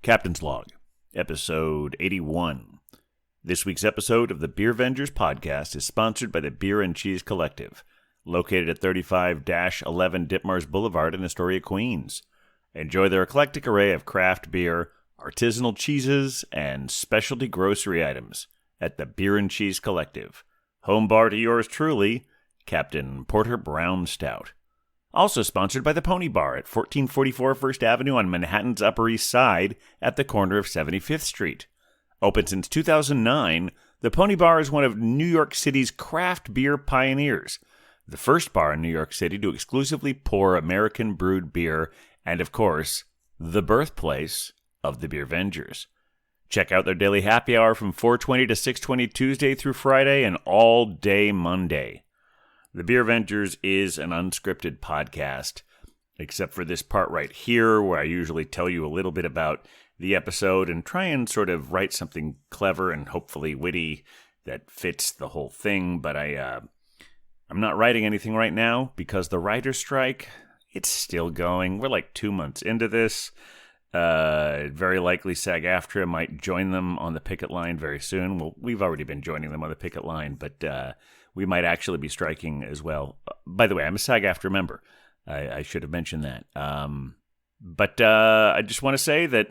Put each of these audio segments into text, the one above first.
Captain's Log, episode 81. This week's episode of the Beer Vengers podcast is sponsored by the Beer and Cheese Collective, located at 35-11 Ditmars Boulevard in Astoria, Queens. Enjoy their eclectic array of craft beer, artisanal cheeses, and specialty grocery items at the Beer and Cheese Collective. Home bar to yours truly, Captain Porter Brown Stout. Also sponsored by the Pony Bar at 1444 First Avenue on Manhattan's Upper East Side at the corner of 75th Street. Open since 2009, the Pony Bar is one of New York City's craft beer pioneers. The first bar in New York City to exclusively pour American-brewed beer and, of course, the birthplace of the Beer Vengers. Check out their daily happy hour from 4:20 to 6:20 Tuesday through Friday and all day Monday. The Beer Vengers is an unscripted podcast, except for this part right here, where I usually tell you a little bit about the episode and try and sort of write something clever and hopefully witty that fits the whole thing. But I'm not writing anything right now because the writer's strike, it's still going. We're like 2 months into this. Very likely SAG-AFTRA might join them on the picket line very soon. Well, we've already been joining them on the picket line, but we might actually be striking as well. By the way, I'm a SAG-AFTRA member. I should have mentioned that. But I just want to say that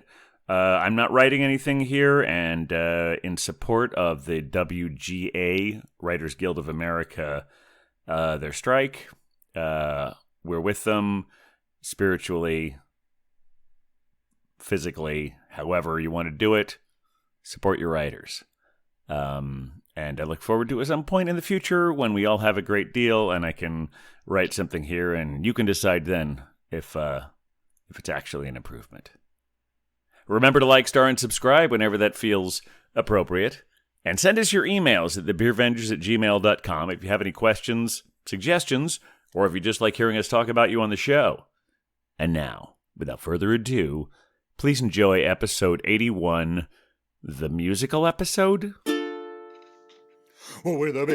I'm not writing anything here, and in support of the WGA, Writers Guild of America, their strike, we're with them spiritually, physically, however you want to do it. Support your writers. And I look forward to at some point in the future when we all have a great deal and I can write something here and you can decide then if it's actually an improvement. Remember to like, star, and subscribe whenever that feels appropriate. And send us your emails at thebeervengers@gmail.com if you have any questions, suggestions, or if you just like hearing us talk about you on the show. And now, without further ado, please enjoy episode 81, the musical episode. We're the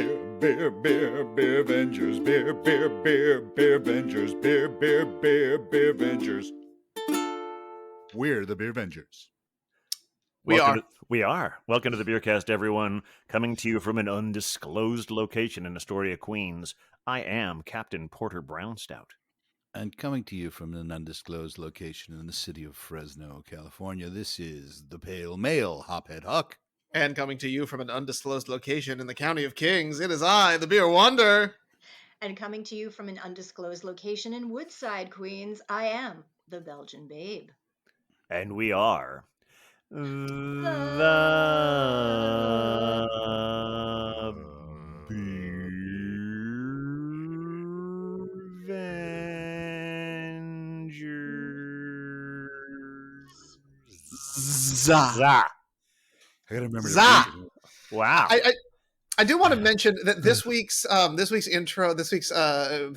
beer Vengers, beer Vengers, beer Vengers. We're the Beer Vengers. We are. Welcome to the Beercast, everyone. Coming to you from an undisclosed location in Astoria, Queens. I am Captain Porter Brown Stout. And coming to you from an undisclosed location in the city of Fresno, California, this is the Pale Male, Hophead Huck. And coming to you from an undisclosed location in the County of Kings, it is I, the Beer Wonder. And coming to you from an undisclosed location in Woodside, Queens, I am the Belgian Babe. And we are the Beer Vengers. Za. I gotta remember. Za. Wow. I do want to mention that this week's intro, this week's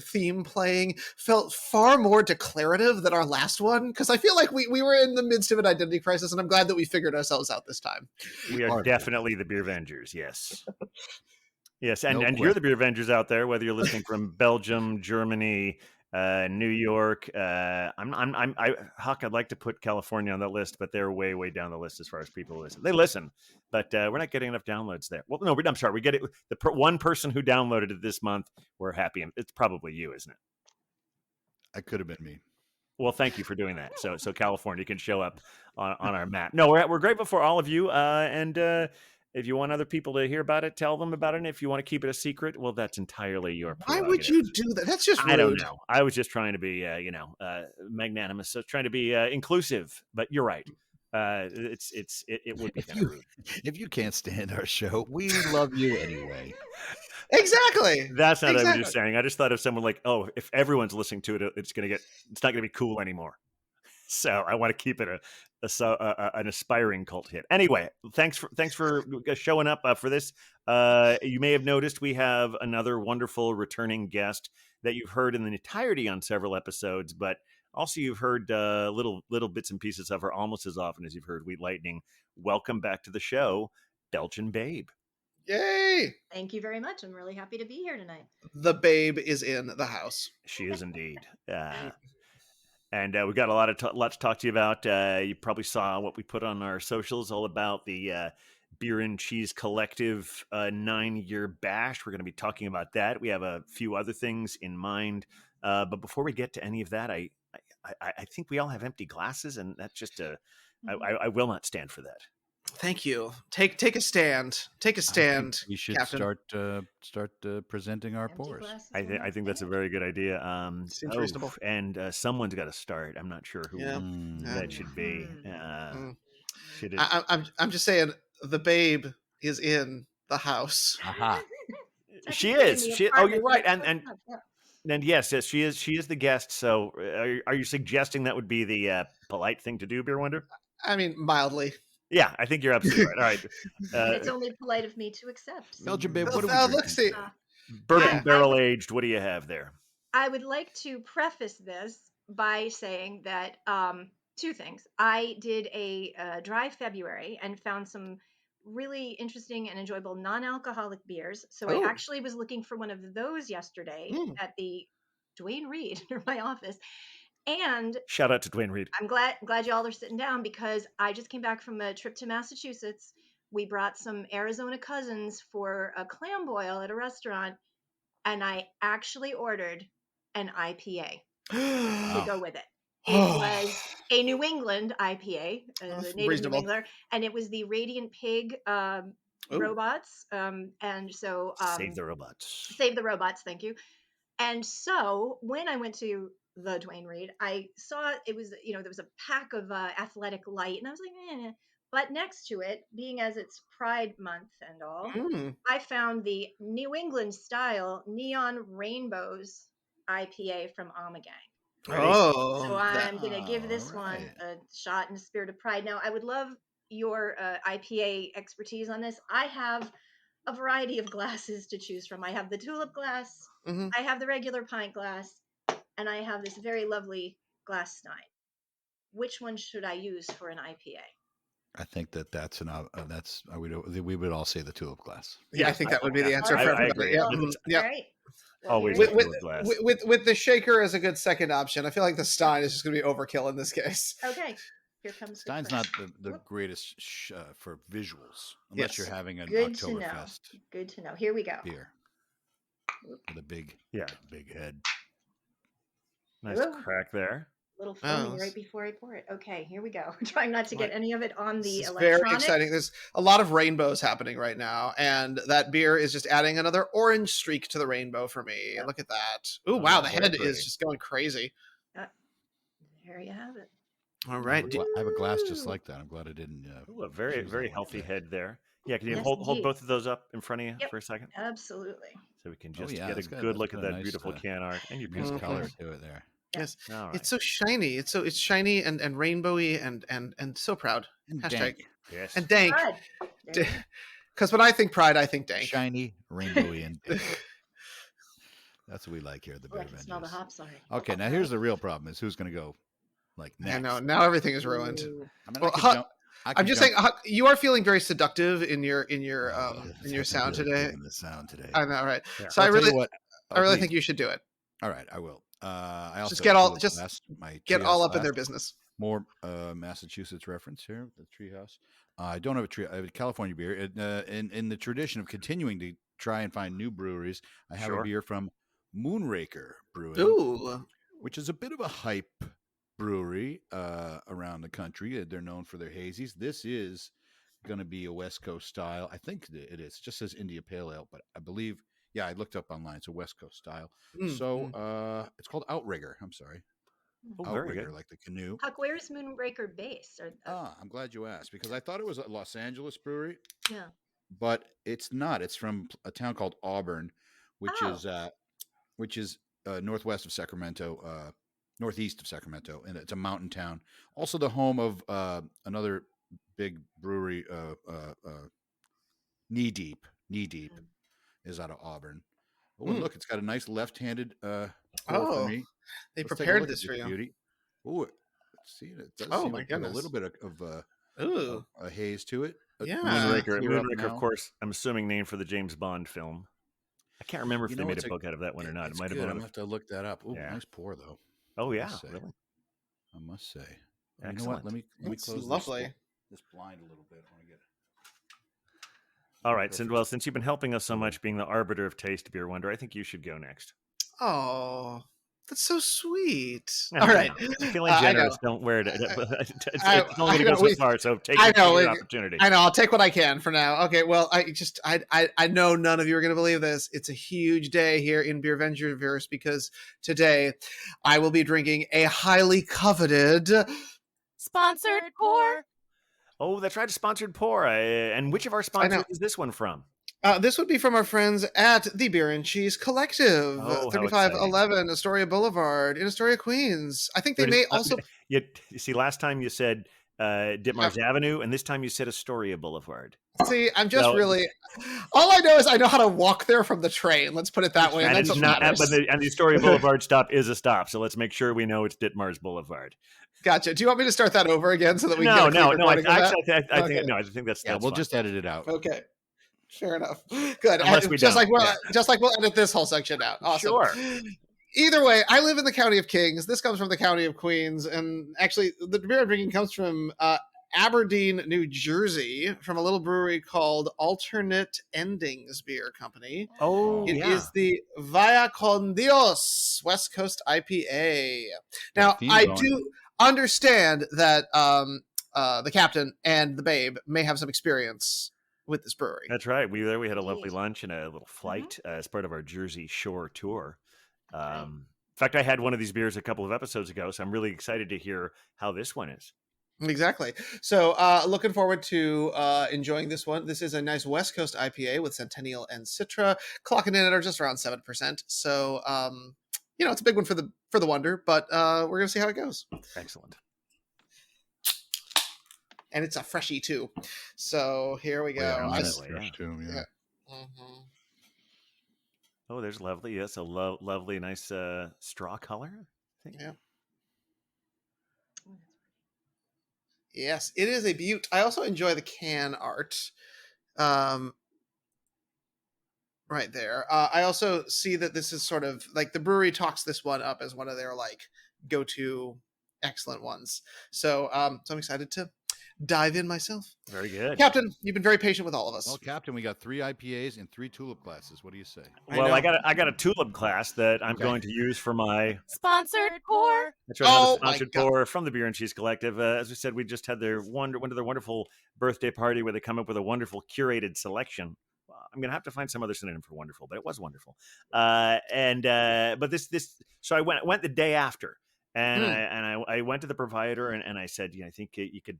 theme playing felt far more declarative than our last one, because I feel like we were in the midst of an identity crisis, and I'm glad that we figured ourselves out this time. We are definitely the Beer Vengers, yes. Yes, and, No and you're the Beer Vengers out there, whether you're listening from Belgium, Germany, New York. Huck, I'd like to put California on that list, but they're way, way down the list as far as people listen. They listen, but we're not getting enough downloads there. Well, no, I'm sorry. We get it. One person who downloaded it this month, we're happy. It's probably you, isn't it? I could have been me. Well, thank you for doing that. So California can show up on our map. No, we're grateful for all of you, and if you want other people to hear about it, tell them about it. And if you want to keep it a secret, well, that's entirely your prerogative. Why would you do that? That's just rude. I don't know. I was just trying to be, magnanimous, so trying to be inclusive. But you're right. It would be kind of rude. If you can't stand our show, we love you anyway. Exactly. That's not what I was just saying. I just thought of someone like, oh, if everyone's listening to it, it's not gonna be cool anymore. So I want to keep it an aspiring cult hit. Anyway, thanks for showing up for this. You may have noticed we have another wonderful returning guest that you've heard in the entirety on several episodes, but also you've heard little bits and pieces of her almost as often as you've heard Wheat Lightning. Welcome back to the show, Belgian Babe. Yay! Thank you very much. I'm really happy to be here tonight. The Babe is in the house. She is indeed. And we've got a lot to talk to you about. You probably saw what we put on our socials, all about the Beer and Cheese Collective 9-year bash. We're going to be talking about that. We have a few other things in mind, but before we get to any of that, I think we all have empty glasses, and that's just I will not stand for that. Thank you. Take a stand. Take a stand. We should Captain. start presenting our Empty pours. glasses I will not think that's a stand. very good idea. Seems reasonable. And someone's got to start. I'm not sure who Yeah. that should be. Should it? I'm just saying the babe is in the house. Aha. She Technically in is. the She. Oh, apartment, you're but right. that's And close enough, And yes, she is. She is the guest. So, are you suggesting that would be the polite thing to do, Beer Wonder? I mean, mildly. Yeah, I think you're absolutely right. All right, and it's only polite of me to accept. so- Belgian babe, what are we Let's drinking? see. bourbon Yeah. barrel aged. What do you have there? I would like to preface this by saying that two things. I did a dry February and found some really interesting and enjoyable non-alcoholic beers. So Oh. I actually was looking for one of those yesterday Mm. at the Dwayne Reed near my office. And Shout out to Dwayne Reed. I'm glad y'all are sitting down because I just came back from a trip to Massachusetts. We brought some Arizona cousins for a clam boil at a restaurant, and I actually ordered an IPA to go with it. It was a New England IPA, That's a native reasonable. New Englander, and it was the Radiant Pig robots. And so Save the robots. Save the Robots, thank you. And so when I went to the Dwayne Reed, I saw it was, there was a pack of Athletic Light, and I was like, eh. But next to it, being as it's Pride Month and all, Mm. I found the New England style Neon Rainbows IPA from Amagang. Oh. So I'm going to give this all one right. a shot in the spirit of pride. Now, I would love your IPA expertise on this. I have a variety of glasses to choose from. I have the tulip glass, Mhm. I have the regular pint glass, and I have this very lovely glass stein. Which one should I use for an IPA? I think we would all say the tulip glass. Yeah, I think that would be the answer All for right, I everybody. agree. Yeah. Well, Mhm. Yeah. All right. Well, Always here's a With, tulip glass. with the shaker as a good second option, I feel like the Stein is just going to be overkill in this case. okay. Here comes the Stein's not first. the Whoop. greatest for visuals, unless Yes. you're having an Good to know. Oktoberfest Good to know. Here we go. beer with a big head. Nice Whoa. crack there. Little foaming Oh, right before I pour it. Okay, here we go. Trying not to get Right. any of it on the This is electronics. very exciting. There's a lot of rainbows happening right now, and that beer is just adding another orange streak to the rainbow for me. Yep. Look at that. Ooh, wow, the very head pretty. is just going crazy. There you have it. All I right. have a glass just Ooh. like that. I'm glad I didn't. Ooh, a very choose very that one healthy today. head there. Yeah, can you Yes, hold indeed. both of those up in front of you Yep. for a second, Absolutely. so we can Oh, just yeah, get a it's got- good it's look at got a that nice, beautiful can art and your Nice beautiful color glass. to it there. Yes. All right. It's so shiny. It's shiny and rainbowy and so proud. And Hashtag. dank. Yes. And dank. Pride. There you go. Because when I think pride, I think dank. Shiny, rainbowy, and dank. That's what we like here at the Oh, I Beer can smell the Avengers. hops already. Okay, now here's the real problem: is who's going to go like next. I know. Now everything is ruined. Ooh. I mean, Well, I could Huck- jump. I I'm could just jump- saying, Huck, you are feeling very seductive in your Oh, sound really today. digging the sound today. I know, right? Yeah. So I'll I tell you really, what, I really please. think you should do it. All right, I will. I also Just get all- Tulip just Glass, my Get Treehouse all up in glass. their business. More Massachusetts reference here, the Treehouse. I don't have I have a California beer. In the tradition of continuing to try and find new breweries, I have Sure. a beer from Moonraker Brewing, Ooh, which is a bit of a hype brewery around the country. They're known for their hazies. This is going to be a West Coast style. I think it is. It just says India Pale Ale, but I believe, yeah, I looked up online. It's a West Coast style. Mm, So it's called Outrigger. I'm sorry. Oh, very Outrigger, good. like the canoe. Huck, where's Moonraker base? Or, I'm glad you asked because I thought it was a Los Angeles brewery, yeah. but it's not. It's from a town called Auburn, which Oh. is northwest of Sacramento, northeast of Sacramento, and it's a mountain town. Also, the home of another big brewery, Knee Deep. Knee Deep Mm. is out of Auburn. Oh, and look, it's got a nice left-handed pour Oh, for me. they Let's take a prepared look this at for you. Beauty. Oh, see, it does Oh seem my like there's a goodness. little bit of Ooh, a haze to it. Yeah. Moonraker, Clear up Moonraker, now. of course. I'm assuming named for the James Bond film. I can't remember if You they know, made it's a book out of that one or not. It It's might have good. been. I'm gonna have to look that up. Oh, Yeah. nice pour though. Oh yeah, must say. really? I must say. You know Excellent. what? Let me That's close lovely. this blind a little bit. I want to get All right. Go Since, for well, it. since you've been helping us so much, being the arbiter of taste, Beer Wonder, I think you should go next. Oh, that's so sweet. No, All no, right. I'm feeling I generous. know. Don't wear it. It's I only going to know, go so far. So take I know. your opportunity. I know. I'll take what I can for now. Okay. Well, I know none of you are going to believe this. It's a huge day here in Beer Ventureverse because today I will be drinking a highly coveted. Sponsored pour. Oh, that's right. A sponsored pour. And which of our sponsors is this one from? This would be from our friends at the Beer and Cheese Collective, Oh, how 3511 Astoria Boulevard in Astoria, Queens. I think they may also. You see, last time you said Ditmars Avenue, and this time you said Astoria Boulevard. See, I'm just really. All I know is I know how to walk there from the train. Let's put it that way. And that's it's what not. matters. But the Astoria Boulevard stop is a stop, so let's make sure we know it's Ditmars Boulevard. Gotcha. Do you want me to start that over again so that we No. can get a clean recording of that? I think that's we'll fine. just edit it out. Okay. Fair enough. Good. Unless we just don't. like we'll edit this whole section out. Awesome. Sure. Either way, I live in the County of Kings. This comes from the County of Queens, and actually, the beer I'm drinking comes from Aberdeen, New Jersey, from a little brewery called Alternate Endings Beer Company. Oh, It is the Vaya con Dios West Coast IPA. Now, I do understand that the captain and the babe may have some experience with this brewery. That's right. We had a lovely lunch and a little flight as part of our Jersey Shore tour. In fact, I had one of these beers a couple of episodes ago, so I'm really excited to hear how this one is. Exactly. So looking forward to enjoying this one. This is a nice West Coast IPA with Centennial and Citra, clocking in at just around 7%. So it's a big one for the Wonder, but we're gonna see how it goes. Excellent. And it's a freshie too. So here we go. Yeah. Mm-hmm. Oh, there's lovely. Yes, a lovely, nice straw color. I think. Yeah. Yes, it is a beaut. I also enjoy the can art. Right there. I also see that this is sort of like the brewery talks this one up as one of their like go-to excellent ones. So I'm excited to dive in myself. Very good. Captain, you've been very patient with all of us. Well, Captain, we got 3 IPAs and 3 tulip glasses. What do you say? Well, I got a tulip glass that I'm going to use for my Sponsored pour. That's right, another sponsored pour from the Beer and Cheese Collective. As we said, we just had one of their wonderful birthday party where they come up with a wonderful curated selection. I'm gonna have to find some other synonym for wonderful, but it was wonderful. But this. So I went the day after, and I went to the provider and I said, I think you could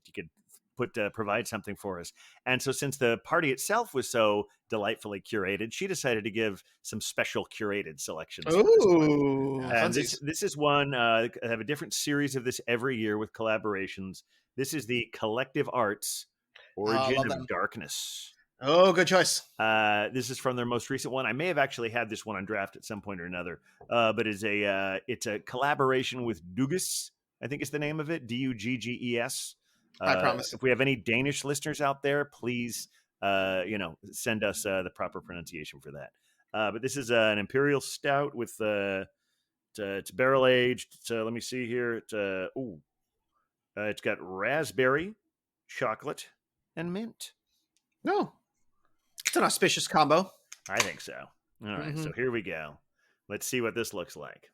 provide something for us. And so since the party itself was so delightfully curated, she decided to give some special curated selections. Ooh, and this is one. I have a different series of this every year with collaborations. This is the Collective Arts Origin of Darkness. Oh, good choice. This is from their most recent one. I may have actually had this one on draft at some point or another, but it's a collaboration with Dugges, I think is the name of it, Dugges. I promise. If we have any Danish listeners out there, please, send us the proper pronunciation for that. But this is an imperial stout with it's barrel aged. Let me see here. It's got raspberry, chocolate, and mint. No, it's an auspicious combo. I think so. All right, so here we go. Let's see what this looks like.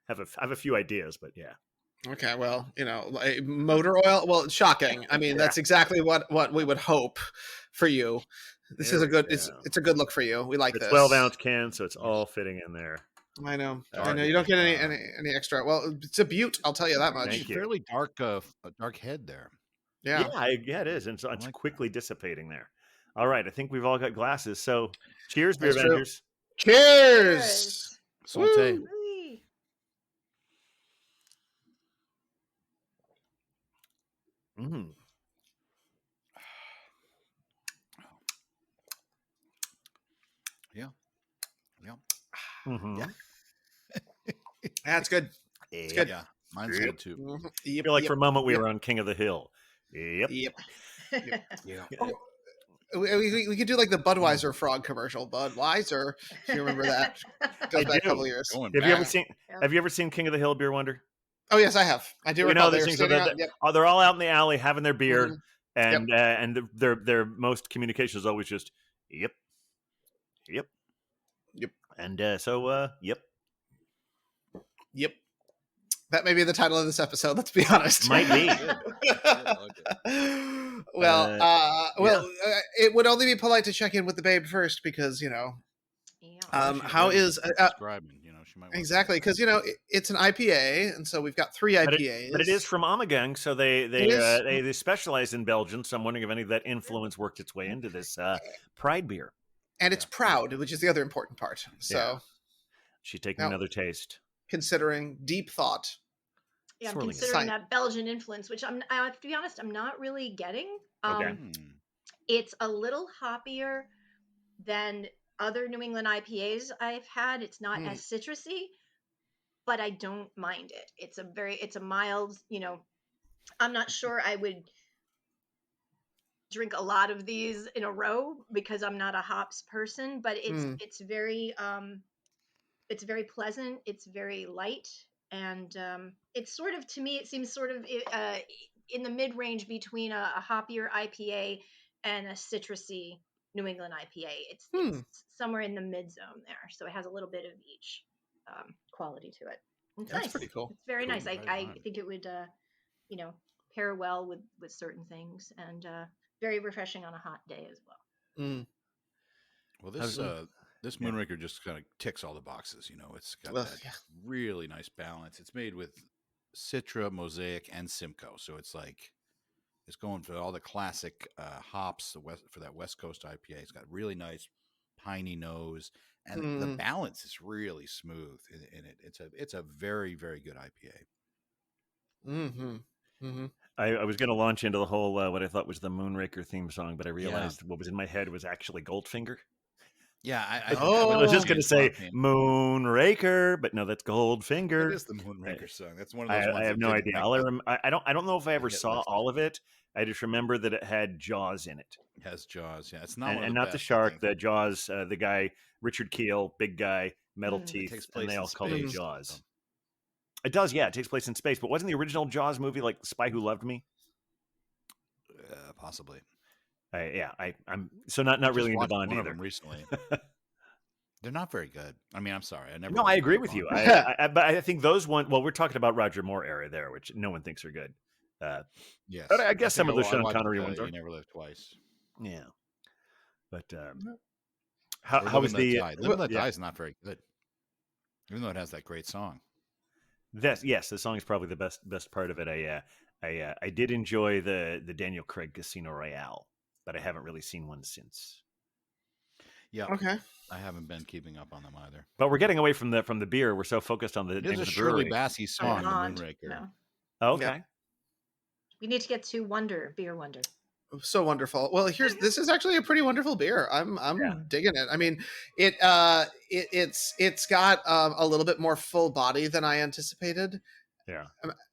I have a few ideas, but yeah. Okay, well, motor oil. Well, shocking. I mean, that's exactly what we would hope for you. This is a good. It's a good look for you. We like this. 12-ounce can, so it's all fitting in there. I know. You don't get any extra. Well, it's a beaut. I'll tell you that much. Thank you. Fairly dark head there. Yeah. Yeah, it is, and so it's quickly dissipating there. All right, I think we've all got glasses. So, cheers, Beer Vendors. Cheers. Santé. Mm. Yeah. Mm-hmm. Yeah. That's good. It's good. Yeah, mine's good too. Mm-hmm. I feel like for a moment we were on King of the Hill. Yep. Yeah. We could do like the Budweiser frog commercial. Budweiser, if you remember that. Goes back a couple of years. Have you ever seen King of the Hill, Beer Wonder? Oh yes, I have. I do You recall know, these they're things standing are on. Yep. they're all out in the alley having their beer, Mhm. and their most communication is always just yep, yep, Yep. and yep, Yep. That may be the title of this episode. Let's be honest. might be. Good. I like Well, yeah. it would only be polite to check in with the babe first because Yeah. Well, she's how ready to is start describing? You know, she might want exactly because it's an IPA, and so we've got 3 IPAs. But it is from Ommegang, so they is. they specialize in Belgian. So I'm wondering if any of that influence worked its way into this Pride beer. and it's proud, which is the other important part. So Yeah. She's taking Now- another taste. considering deep thought. Yeah, I'm Swirling it. considering Sign. that Belgian influence, which I have to be honest, I'm not really getting. Okay. It's a little hoppier than other New England IPAs I've had. It's not Mm. as citrusy, but I don't mind it. It's a mild, I'm not sure I would drink a lot of these in a row because I'm not a hops person, but Mm. it's very pleasant, it's very light, and it's sort of, to me, it seems sort of in the mid-range between a hoppier IPA and a citrusy New England IPA. It's somewhere in the mid zone there, so it has a little bit of each quality to it. It's That's nice. pretty cool. It's very Cool, nice. right I on. think it would pair well with certain things, and very refreshing on a hot day as well. Mm. Well, this Moonraker just kind of ticks all the boxes. You know, it's got Well, that yeah. really nice balance. It's made with Citra, Mosaic, and Simcoe, so it's like it's going for all the classic hops. For that West Coast IPA, it's got really nice piney nose, and the balance is really smooth in it. It's a very, very good IPA. Mm-hmm. Mm-hmm. I was going to launch into the whole what I thought was the Moonraker theme song, but I realized what was in my head was actually Goldfinger. Yeah, I was just going to say Moonraker. Moonraker, but no, that's Goldfinger. That is the Moonraker song. That's one of those ones. I have that no didn't idea. make the- I don't know if I ever hit saw list. all of it. I just remember that it had Jaws in it, It has Jaws. Yeah, it's not one of and the not the best, I shark. think. The Jaws, the guy Richard Keel, big guy, metal Mm. It teeth, takes and place they in all call him space. Jaws. It does, yeah. It takes place in space, but wasn't the original Jaws movie like The Spy Who Loved Me? Possibly. I'm so not Just really into watched Bond one of either. them recently. They're not very good. I mean, I'm sorry. I never. No, was I a agree big with Bond you. fan. But I think those one. Well, we're talking about Roger Moore era there, which no one thinks are good. Yes, but I guess some of think the I Sean watched, Connery ones are. You Never Live Twice. Yeah, but Or how Live was and Let the? Die. Live and Let yeah. Die is not very good, even though it has that great song. Yes, the song is probably the best part of it. I did enjoy the Daniel Craig Casino Royale, but I haven't really seen one since. Yeah, Okay. I haven't been keeping up on them either. But we're getting away from the beer. We're so focused on the It name is a of the Shirley brewery. Bassey song, The Bond, Moonraker. no. Okay. We need to get to Beer Wonder. So wonderful. Well, this is actually a pretty wonderful beer. I'm Yeah. digging it. I mean, it's got a little bit more full body than I anticipated. Yeah.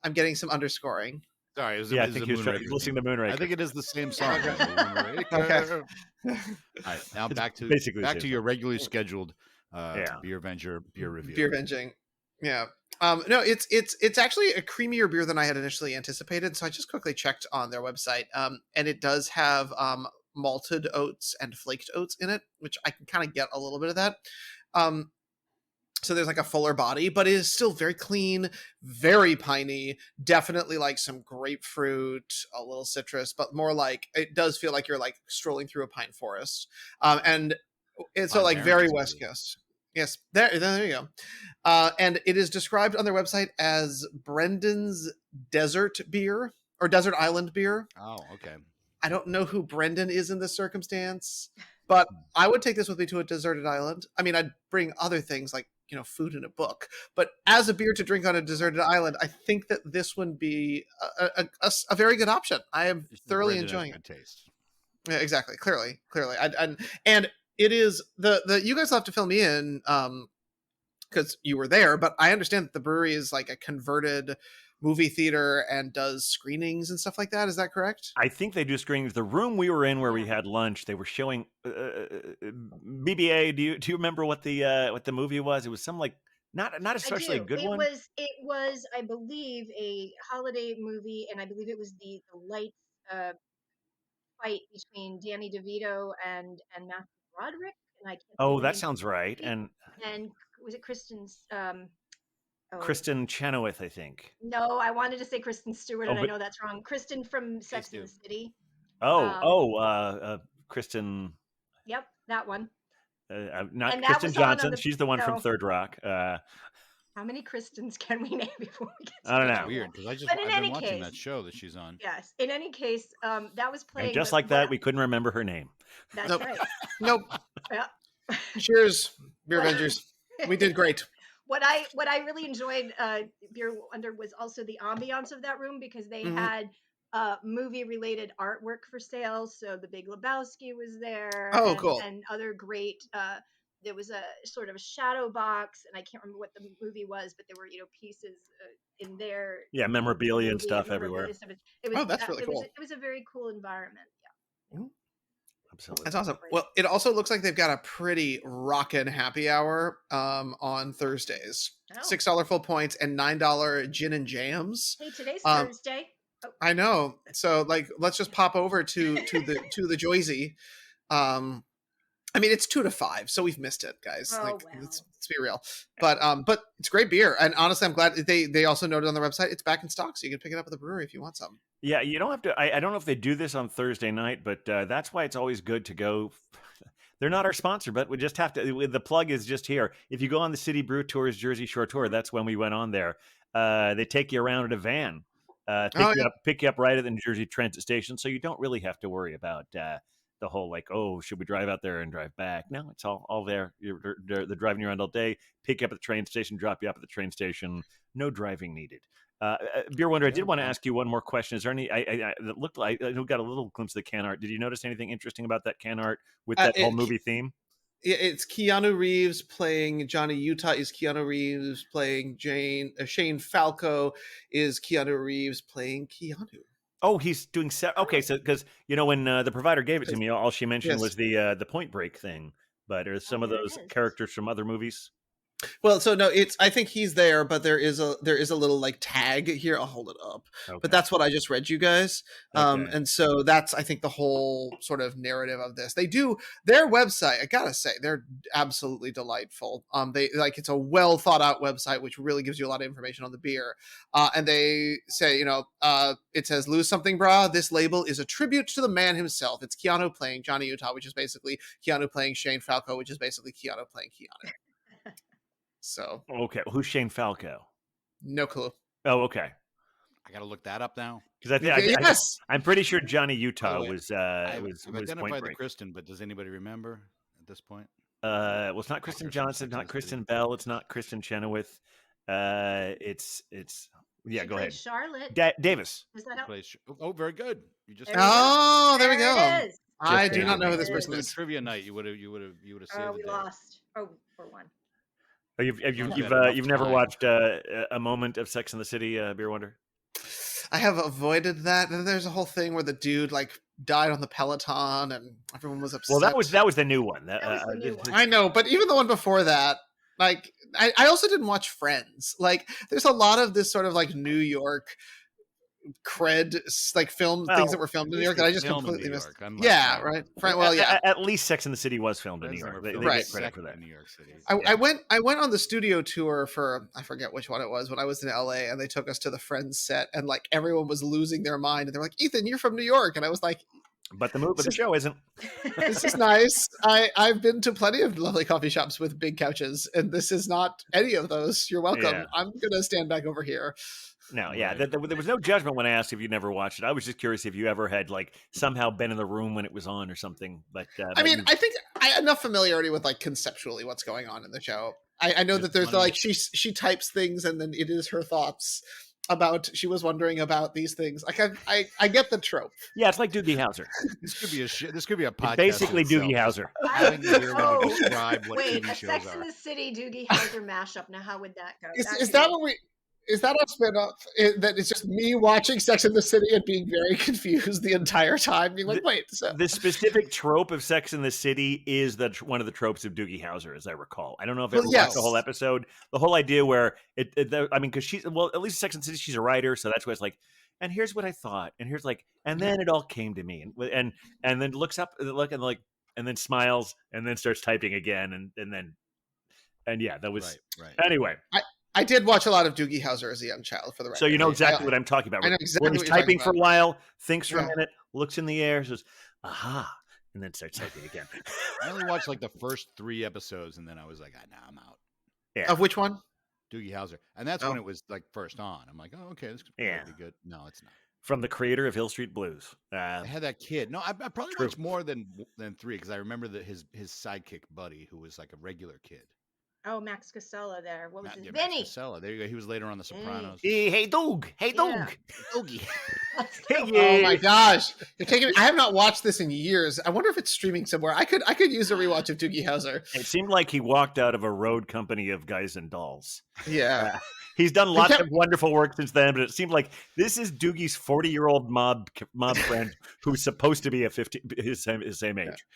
I'm getting some underscoring. Sorry, it was, Yeah, it I was think a he was Moonraker listening to theme. Moonraker. I think it is the same song. Okay. The Moonraker. All right, now It's back to basically the same your regularly scheduled Yeah. Beer Avenger beer review. Beer venging. Yeah. No, it's actually a creamier beer than I had initially anticipated. So I just quickly checked on their website. And it does have malted oats and flaked oats in it, which I can kind of get a little bit of that. So there's like a fuller body, but it is still very clean, very piney, definitely like some grapefruit, a little citrus, but more like it does feel like you're like strolling through a pine forest. And it's so Pine like Barrens, very maybe. West Coast. Yes, there you go. And it is described on their website as Brendan's Desert Beer or Desert Island Beer. Oh, okay. I don't know who Brendan is in this circumstance, but I would take this with me to a deserted island. I mean, I'd bring other things like, food and a book, but as a beer to drink on a deserted island, I think that this would be a very good option. I am thoroughly Brendan has enjoying it. good taste. Yeah, exactly. Clearly. And it is the you guys will have to fill me in because you were there, but I understand that the brewery is like a converted movie theater and does screenings and stuff like that. Is that correct? I think they do screenings. The room we were in where we had lunch, they were showing BBA. Do you remember what the movie was? It was some like Not especially a good it one. was, I believe, a holiday movie, and I believe it was the light uh, fight between Danny DeVito and Matthew Broderick, and I can't think of Oh, the that name of sounds right. the movie. And And was it Kristen's? Oh Kristen Chenoweth, I think. no, I wanted to say Kristen Stewart, Oh, and I but know that's wrong. Kristen from Please Sex and do. the City. oh, Um, Kristen. Yep, that one. Not And that Kristen was on Johnson. the She's the one from no. Third Rock. How many Kristens can we name before we get to I don't the know. show? Weird, because But in I've been any watching case, that show that she's on. yes. In any case, that was And playing. just but like that, we couldn't remember her name. That's Nope. right. Nope. Yeah. Cheers, Beer What- Avengers. We did great. What I really enjoyed, Beer Wonder, was also the ambiance of that room, because they Mhm. had movie related artwork for sale. So The Big Lebowski was there. Oh, and, cool. and other great. There was a sort of a shadow box, and I can't remember what the movie was, but there were pieces in there. Yeah, memorabilia and movie stuff memorabilia everywhere. stuff. It was Oh, that's really cool. It was a very cool environment. Yeah. Absolutely. That's awesome. Great. Well, it also looks like they've got a pretty rockin' happy hour on Thursdays. Oh. $6 full points and $9 gin and jams. Hey, today's Um, Thursday. Oh, I know. So like, let's just pop over to the Joyzy. I mean, it's 2 to 5, so we've missed it, guys. Oh, Like, wow. let's be real. But it's great beer, and honestly, I'm glad they also noted on their website it's back in stock, so you can pick it up at the brewery if you want some. Yeah, you don't have to. I don't know if they do this on Thursday night, but that's why it's always good to go. They're not our sponsor, but we just have to. The plug is just here. If you go on the City Brew Tours Jersey Shore tour, that's when we went on there. They take you around in a van, pick you up right at the New Jersey Transit Station, so you don't really have to worry about the whole like, oh, should we drive out there and drive back? No, it's all there. They're driving you around all day. Pick you up at the train station, drop you up at the train station. No driving needed. Beer Wonder, I did want to ask you one more question. Is there any? That looked like I got a little glimpse of the can art. Did you notice anything interesting about that can art with that whole movie theme? It's Keanu Reeves playing Johnny Utah. Is Keanu Reeves playing Shane Falco? Is Keanu Reeves playing Keanu? Oh, he's doing okay. So because when the provider gave it to me, all she mentioned Yes. was the Point Break thing. But are some of there it those is. characters from other movies? Well, so no, I think he's there, but there is a little like tag here. I'll hold it up. Okay. But that's what I just read you guys. Okay. And so that's, I think, the whole sort of narrative of this. They do their website. I gotta say, they're absolutely delightful. They it's a well thought out website, which really gives you a lot of information on the beer. And they say, it says, "Lose something, brah. This label is a tribute to the man himself. It's Keanu playing Johnny Utah, which is basically Keanu playing Shane Falco, which is basically Keanu playing Keanu." So Okay, who's Shane Falco? no clue. Oh, okay. I got to look that up now. Because I think Yes. I'm pretty sure Johnny Utah way, was I've Point identified the Break. Kristen, but does anybody remember at this point? Well, it's not Kristen Kristen Johnson, Sex and not the Kristen City. Bell, it's not Kristen Chenoweth. It's yeah. She Go plays ahead. Charlotte. Davis. Does that help? Oh, very good. You just There we go. Oh, there we go. There it is. I Just do not nailed know who it. this There it person do is. trivia night. You would have saved Oh, the we day. lost. Oh, for one. Oh, you've Not bad enough you've never time. watched a moment of Sex in the City, Beer Wonder? I have avoided that. And there's a whole thing where the dude died on the Peloton and everyone was upset. Well, that was the new one. That was the new one. I know, but even the one before that, I also didn't watch Friends. There's a lot of this sort of New York cred film Well, things that were filmed in New York that I just Filmed in completely New missed. York, unlike Yeah, that. right. Well, yeah. At least Sex in the City was filmed in New Friends York. never They filmed get credit second for that. in New York City. I went on the studio tour for, I forget which one it was, when I was in LA, and they took us to the Friends set, and everyone was losing their mind, and they're like, "Ethan, you're from New York," and I was like, But the show isn't. "This is nice. I've been to plenty of lovely coffee shops with big couches, and this is not any of those. You're welcome. Yeah. I'm gonna stand back over here." No, yeah, Right. there was no judgment when I asked if you'd never watched it. I was just curious if you ever had somehow been in the room when it was on or something. But I mean, I think I have enough familiarity with conceptually what's going on in the show. I know that there's money. she types things and then it is her thoughts about, she was wondering about these things. I get the trope. yeah, it's like Doogie Howser. This could be a podcast. It's basically in itself. Doogie Howser. Having the beer Oh, describe what Wait, TV a shows Sex are. in the City Doogie Howser mashup. Now, how would that go? Is could that be- what we? Is that a spinoff? That it's just me watching Sex in the City and being very confused the entire time, being like, "Wait, so The specific trope of Sex in the City is one of the tropes of Doogie Howser, as I recall. I don't know if Well, ever watched the yes. whole episode. The whole idea where I mean, because she's at least Sex in the City, she's a writer, so that's why it's like. And here's what I thought, and here's like, and then it all came to me, and then looks up, and then smiles, and then starts typing again, and yeah, that was right. Anyway. I did watch a lot of Doogie Howser as a young child, for the record. So you know exactly what I'm talking about. I know exactly when he's what you're typing talking for a while, thinks for Yeah. a minute, looks in the air, says, "Aha," and then starts typing again. I only watched like the first 3 episodes, and then I was like, "Nah, I'm out." Yeah. Of which one? Doogie Howser, and that's when it was like first on. I'm like, "Oh, okay, this could Yeah. be good." No, it's not. From the creator of Hill Street Blues. I had that kid. No, I probably True. watched more than 3 because I remember his sidekick buddy who was like a regular kid. Oh, Max Costello there. What was his Max Vinny? Casella. There you go. He was later on The Sopranos. Hey, Doug. Hey, Doug. Yeah. Doogie. Oh my gosh, you're taking. I have not watched this in years. I wonder if it's streaming somewhere. I could use a rewatch of Doogie Howser. It seemed like he walked out of a road company of guys and dolls. Yeah. He's done lots kept- of wonderful work since then, but it seemed like this is Doogie's 40-year-old mob friend who's supposed to be his same age.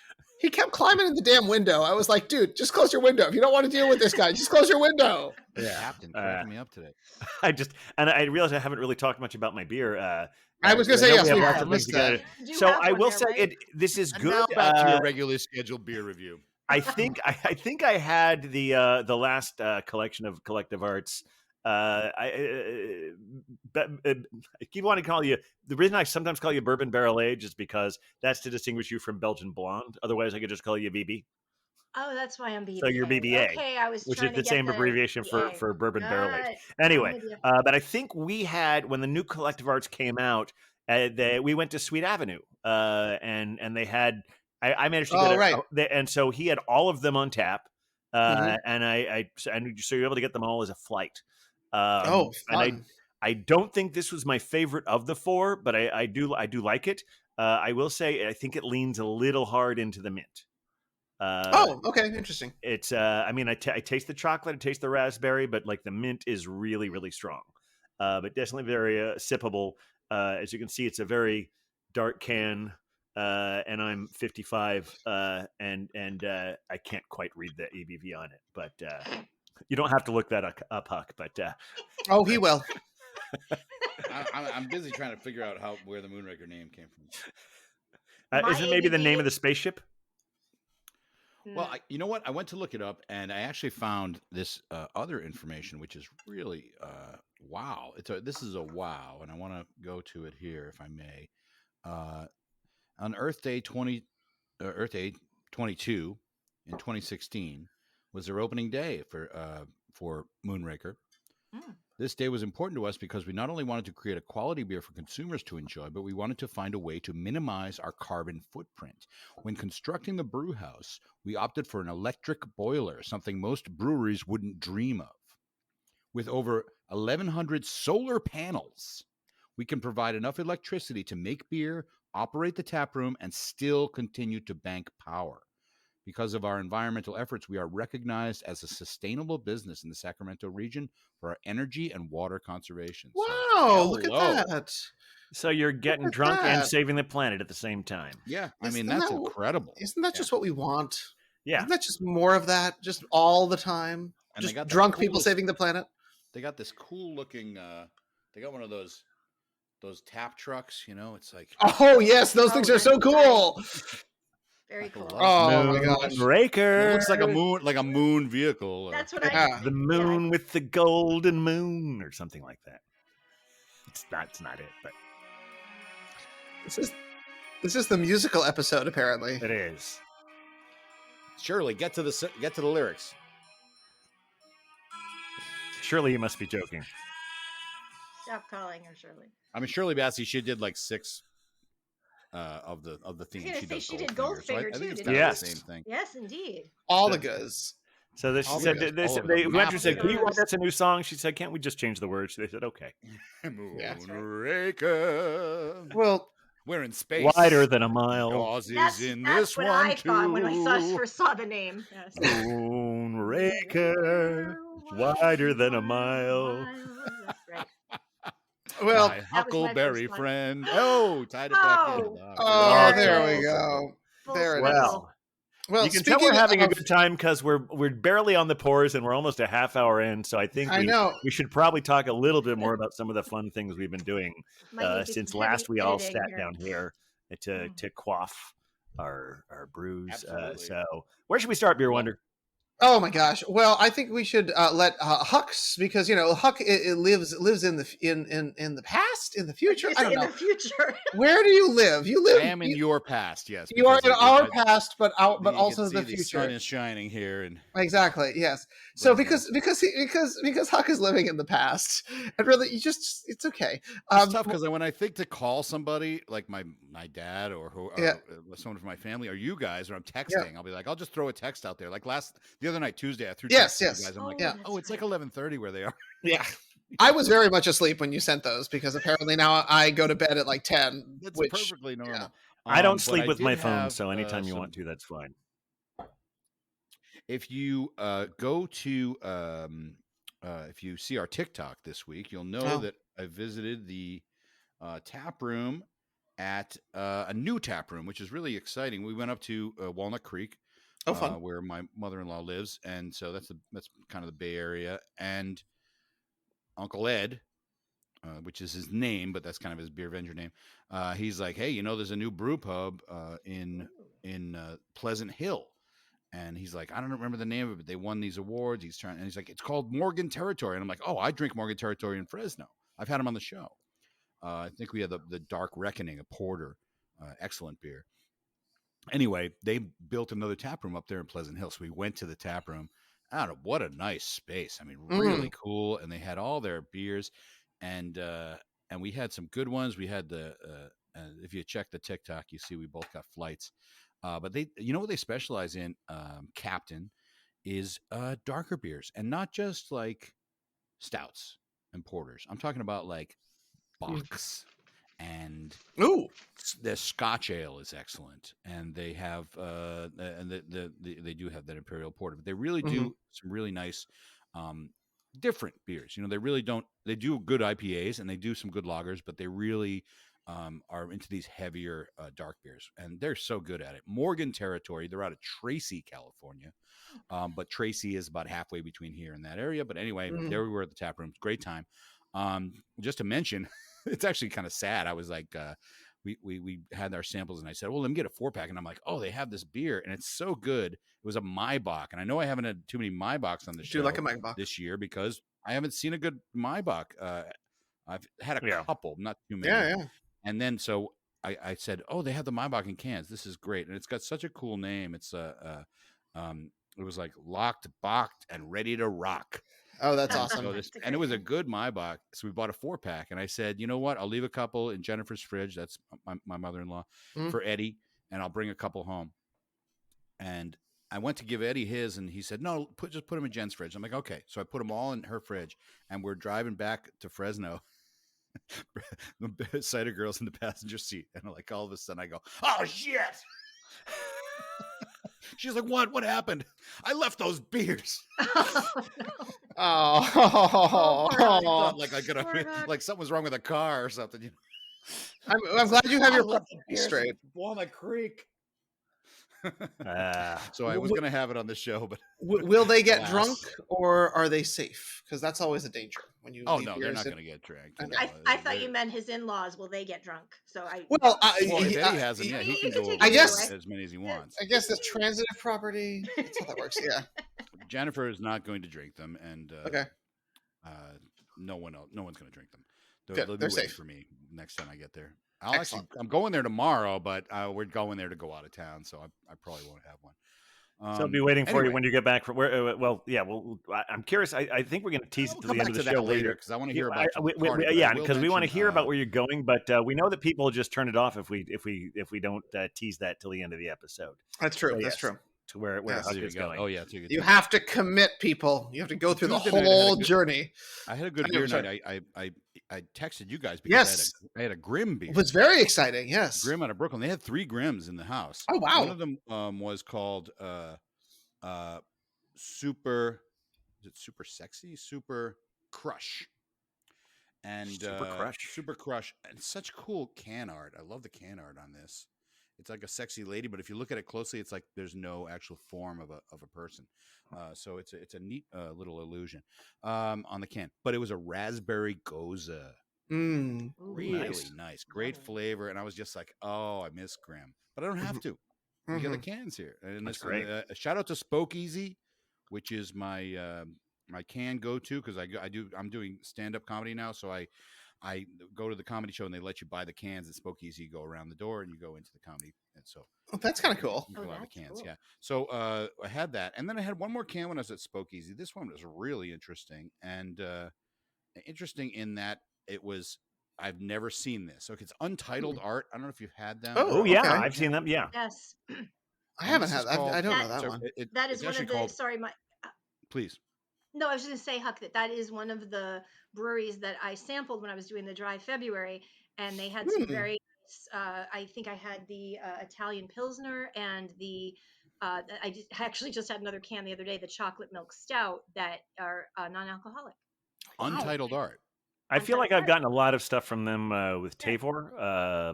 He kept climbing in the damn window. I was like, dude, just close your window. If you don't want to deal with this guy, just close your window. Captain cracking me up today. I realized I haven't really talked much about my beer. I was going to say, know yes, we have we lots have of things missed to get that. at. You So have I one will there, say right? this is And good. now back to your regularly scheduled beer review. I think I had the last collection of Collective Arts. I keep wanting to call you. The reason I sometimes call you Bourbon Barrel Age is because that's to distinguish you from Belgian Blonde. Otherwise, I could just call you BB, Oh, that's why I'm BBA. So you're BBA, Okay, I was which trying is to the get same abbreviation the for Bourbon Barrel Age. Right. Anyway, I'm with you. but I think we had when the new Collective Arts came out, we went to Sweet Avenue, and they had. I managed to get right. and so he had all of them on tap, Mhm. and so you're able to get them all as a flight. Oh, and fun. I don't think this was my favorite of the 4, but I do like it. I will say I think it leans a little hard into the mint. Oh, okay, interesting. It's I mean I taste the chocolate, I taste the raspberry, but like the mint is really really strong. But definitely very sippable. As you can see, it's a very dark can. And I'm 55, and I can't quite read the ABV on it, but you don't have to look that up, Huck. But Oh, he will. I'm busy trying to figure out where the Moonraker name came from. My isn't it maybe the name ABV of the spaceship? Well, you know what? I went to look it up, and I actually found this other information, which is really wow. This is a wow, and I want to go to it here, if I may. On Earth Day 22 in 2016 was their opening day for Moonraker. Mm. This day was important to us because we not only wanted to create a quality beer for consumers to enjoy, but we wanted to find a way to minimize our carbon footprint. When constructing the brew house, we opted for an electric boiler, something most breweries wouldn't dream of. With over 1,100 solar panels, we can provide enough electricity to make beer, operate the tap room, and still continue to bank power. Because of our environmental efforts, we are recognized as a sustainable business in the Sacramento region for our energy and water conservation. Wow, look hello. at that. So you're getting at drunk and that. saving the planet at the same time. Yeah, I Isn't mean, that's that- incredible. Isn't that just what we want? Yeah. Isn't that just more of that? Just all the time? And they Just got the drunk people coolest- saving the planet? They got this cool looking, they got one of those tap trucks, it's like, Oh, yes, those things are so cool. Very I cool. love Oh, my gosh. it Moonraker. looks like a moon vehicle. That's what Yeah. The moon with the golden moon, or something like that. It's not it, but This is the musical episode, apparently. it is. Shirley, get to the lyrics. Surely you must be joking. Stop calling her Shirley. I mean, Shirley Bassey, she did like 6 of the themes. gonna say does she did Goldfinger, so I Goldfinger, think too, it's didn't kind she? of Yes. the same thing. Yes, indeed. All the goods. So this All said, of it. they All said of they it. went to say, Map "Do you it. want us a new song?" She said, "Can't we just change the words?" They said, "Okay." Moonraker. Well, We're in space. Wider than a mile, Jaws is That's, in that's this what one I too. thought when I first saw the name. Yes. Moonraker, wider than a mile. Well, My That was my Huckleberry first one. friend. Oh, tied it back in. Oh, oh, there there it we is. go. Full There it is. circle. Well, You can tell we're speaking having a of, good time because we're barely on the pores and we're almost a half hour in. So I think I know. we should probably talk a little bit more about some of the fun things we've been doing Might need to do since some heavy last we all editing sat here. down here to Mm. to quaff our brews. Absolutely. So where should we start, Beer Wonder? Oh my gosh. Well, I think we should let Huck, because Huck it lives in the in the past, in the future. You I say don't in know. the future. Where do you live? You I live. am in your past, yes. You are because in our past, but you also can see the the future. sun is shining here, and Exactly. Yes. So Fresno. because Huck is living in the past, and really, it's okay. it's tough because when I think to call somebody like my dad or Yeah. someone from my family or you guys, or I'm texting, I'll be like, I'll just throw a text out there. Like the other night, Tuesday, I threw Yes, texts to you yes. guys. I'm like, Yeah. that's oh, it's like right. 11:30 where they are. Yeah. I was very much asleep when you sent those because apparently now I go to bed at like 10, That's which perfectly normal. I don't But sleep with did my phone, have, so anytime you some- want to, that's fine. If you go to if you see our TikTok this week, you'll know Oh. that I visited the tap room at a new tap room, which is really exciting. We went up to Walnut Creek, oh fun. where my mother-in-law lives, and so that's kind of the Bay Area. And Uncle Ed, which is his name, but that's kind of his Beer Venger name. He's like, hey, there's a new brew pub in Pleasant Hill. And he's like, I don't remember the name of it, but they won these awards. He's like, it's called Morgan Territory. And I'm like, oh, I drink Morgan Territory in Fresno. I've had him on the show. I think we had the Dark Reckoning, a porter, excellent beer. Anyway, they built another tap room up there in Pleasant Hill. So we went to the tap room. I don't know, what a nice space. I mean, really cool. And they had all their beers, and we had some good ones. We had if you check the TikTok, you see we both got flights. But they, what they specialize in, Captain, is darker beers, and not just like stouts and porters. I'm talking about like Box, and Ooh. the Scotch ale is excellent, and they have they do have that Imperial Porter, but they really do some really nice different beers. They really don't. They do good IPAs and they do some good lagers, but they really are into these heavier dark beers, and they're so good at it. Morgan Territory, they're out of Tracy, California, but Tracy is about halfway between here and that area. But anyway, there we were at the tap room. Great time. Just to mention, it's actually kind of sad. I was like, we had our samples, and I said, well, let me get a 4-pack, and I'm like, oh, they have this beer, and it's so good. It was a Maibach, and I know I haven't had too many Maibachs on the show Do like a Maibach this year because I haven't seen a good Maibach. I've had a couple, not too many. Yeah. And then so I said, oh, they have the Maibach in cans. This is great. And it's got such a cool name. It's it was like locked, boxed, and ready to rock. Oh, that's So awesome. and it was a good Maibach. So we bought a 4-pack, and I said, you know what? I'll leave a couple in Jennifer's fridge. That's my mother-in-law, for Eddie, and I'll bring a couple home. And I went to give Eddie his, and he said, no, just put them in Jen's fridge. I'm like, okay. So I put them all in her fridge, and we're driving back to Fresno. The cider girl's in the passenger seat, and like all of a sudden I go, oh shit. She's like, what happened? I left those beers. Oh, Like I Poor could Huck. like something was wrong with a car or something. I'm glad you have I your left the priorities beers straight. at Walnut Creek. Ah. So I was going to have it on the show, but Will they get Alas. drunk, or are they safe? Because that's always a danger when you. oh leave no, they're beers not in- going to get drank. I thought you meant his in-laws. Will they get drunk? So I. Well, Well, if Eddie has them, yeah, he You can can go take over I guess- as many as he wants. I guess that's transitive property. That's how that works. Yeah. Jennifer is not going to drink them, and Okay. no one's going to drink them. Good, They'll be they're waiting safe. for me next time I get there. Excellent. I'm going there tomorrow, but we're going there to go out of town, so I probably won't have one. So I'll be waiting for you anyway. when you get back from where. I'm curious. I think we're going to tease it We'll to come the end back of to the that show later later. because I want to hear about your party, but I will because we want to mention, hear about where you're going, but we know that people just turn it off if we don't tease that till the end of the episode. That's true. So, that's yes, true. to where Yes. Huck There you is go. going. Oh yeah, too good. You have to commit, people. You have to go through the Tuesday night I had a whole good- journey. I had a good I know, beer sorry. night. I texted you guys because Yes. I had a Grim beer. It was very exciting. Yes. Grim out of Brooklyn. They had 3 Grims in the house. Oh, wow. One of them was called Super. Is it Super Sexy? Super Crush. and Super Crush, and such cool can art. I love the can art on this. It's like a sexy lady, but if you look at it closely, it's like there's no actual form of a person. So it's a neat little illusion on the can. But it was a raspberry goza. Mm. Ooh, Really nice. Great Yummy. flavor. And I was just like, oh, I miss Grimm. But I don't have to. We get the cans here. And That's this, great. A shout out to Spoke Easy, which is my my can go to because I'm doing stand up comedy now. So I go to the comedy show and they let you buy the cans at Spoke Easy. You go around the door and you go into the comedy. And so Oh, that's kind of cool. you Oh, fill out the that's cans. cool. Yeah. So I had that. And then I had one more can when I was at Spoke Easy. This one was really interesting. And interesting in that it was, I've never seen this. Okay. It's untitled art. I don't know if you've had them. Oh, Oh yeah, okay. I've seen them. Yeah. Yes, I haven't this had is that. I don't know called- that so one. that is it's one actually of the. called, Sorry, my. please. No, I was just going to say, Huck, that is one of the breweries that I sampled when I was doing the dry February, and they had some Hmm. very. I think I had the Italian Pilsner and the. Actually just had another can the other day, the chocolate milk stout that are non-alcoholic. Untitled art. I feel like I've Untitled gotten a lot of stuff from them with Tavor,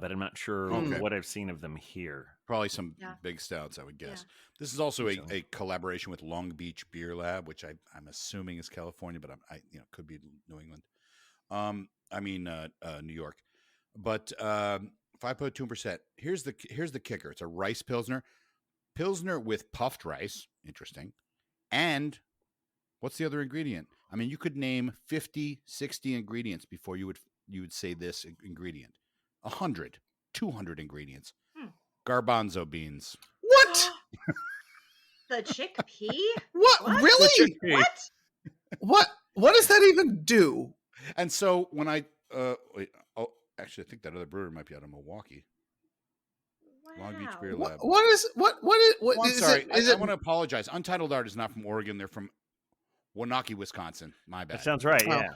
but I'm not sure Okay. what I've seen of them here. Probably some Yeah. big stouts, I would guess. Yeah. This is also Think so. a collaboration with Long Beach Beer Lab, which I'm assuming is California, but I could be New England. New York. But 5.2%. Here's the kicker. It's a rice pilsner with puffed rice. Interesting. And what's the other ingredient? I mean, you could name 50, 60 ingredients before you would say this ingredient. 100, 200 ingredients. Garbanzo beans. What? The chickpea? What? What? Really? What? What does that even do? And so when I actually, I think that other brewery might be out of Milwaukee. Long Beach Beer Wow. Lab. What is Oh, I'm is sorry. it? Is I it? want to apologize. Untitled Art is not from Oregon. They're from Wanaki, Wisconsin. My bad. That sounds right. Oh. Yeah.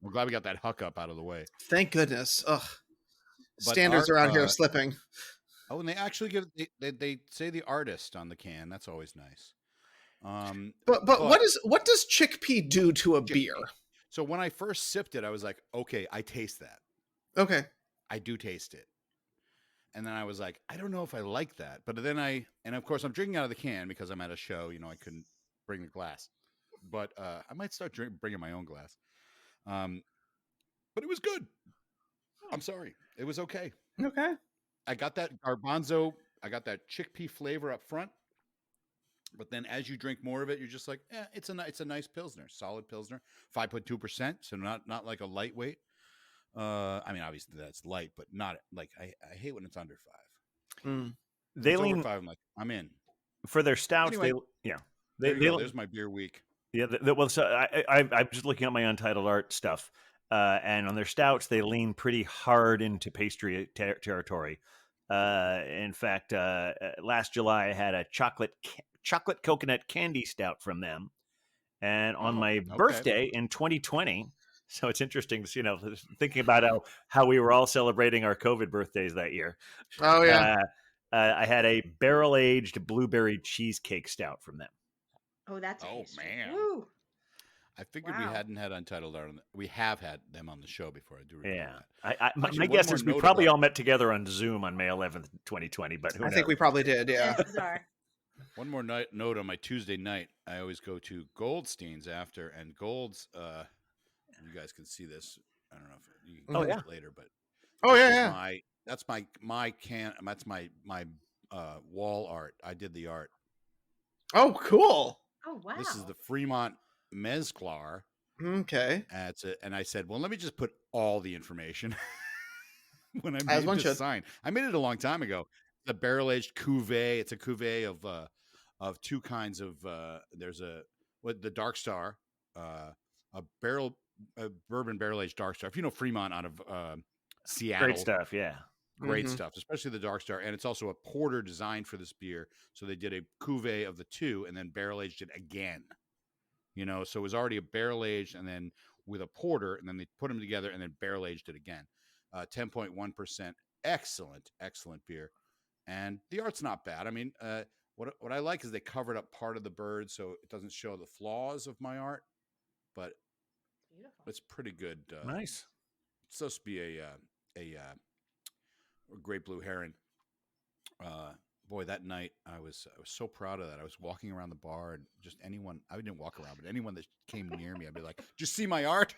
We're glad we got that huck up out of the way. Thank goodness. Ugh. But Standards our, around here are slipping. Oh, and they actually they say the artist on the can. That's always nice. But what does chickpea do to a beer? So when I first sipped it, I was like, okay, I taste that. Okay. I do taste it. And then I was like, I don't know if I like that. But then and of course I'm drinking out of the can because I'm at a show, I couldn't bring the glass. But I might start bringing my own glass. But it was good. I'm sorry. It was okay. Okay. I got that garbanzo. I got that chickpea flavor up front. But then as you drink more of it, you're just like, it's a nice Pilsner, solid Pilsner, 5.2%. So not like a lightweight. I mean, obviously that's light, but not like, I hate when it's under 5. Mm. They It's over lean 5. I'm like, I'm in. for their stouts. Anyway, There's my beer week. Yeah, well, so I'm just looking at my Untitled Art stuff, and on their stouts, they lean pretty hard into pastry territory. In fact, last July I had a chocolate coconut candy stout from them, and on my birthday in 2020. So it's interesting, thinking about how we were all celebrating our COVID birthdays that year. Oh yeah. I had a barrel-aged blueberry cheesecake stout from them. Oh, that's Oh, history. man. Woo. I figured we Wow. hadn't had Untitled Art. We have had them on the show before. I do remember Yeah, that. my Actually, one guess more is we note probably about- all met together on Zoom on May 11th, 2020. But who I knows? think we probably did. Yeah. Chances are. One more note on my Tuesday night. I always go to Goldstein's after, and Gold's. You guys can see this. I don't know if you can Oh, see yeah. it later, but Oh this yeah, is yeah. that's my can. That's my wall art. I did the art. Oh, cool. Oh, wow. This is the Fremont Mezclar. Okay. And I said, well, let me just put all the information when I As made one this should. sign. I made it a long time ago. The barrel aged cuvee. It's a cuvee of two kinds of. There's the Dark Star, a bourbon barrel aged Dark Star. If you know Fremont out of Seattle, Great stuff. Yeah. great Mhm. stuff, especially the Dark Star. And it's also a porter designed for this beer. So they did a cuvee of the two and then barrel aged it again. So it was already a barrel aged and then with a porter, and then they put them together and then barrel aged it again. 10.1%. Excellent beer. And the art's not bad. I mean, what I like is they covered up part of the bird so it doesn't show the flaws of my art, but Beautiful. it's pretty good. Nice. supposed to be a great blue heron. Boy, that night I was so proud of that. I was walking around the bar, and just anyone, I didn't walk around, but anyone that came near me, I'd be like, "Did you see my art?"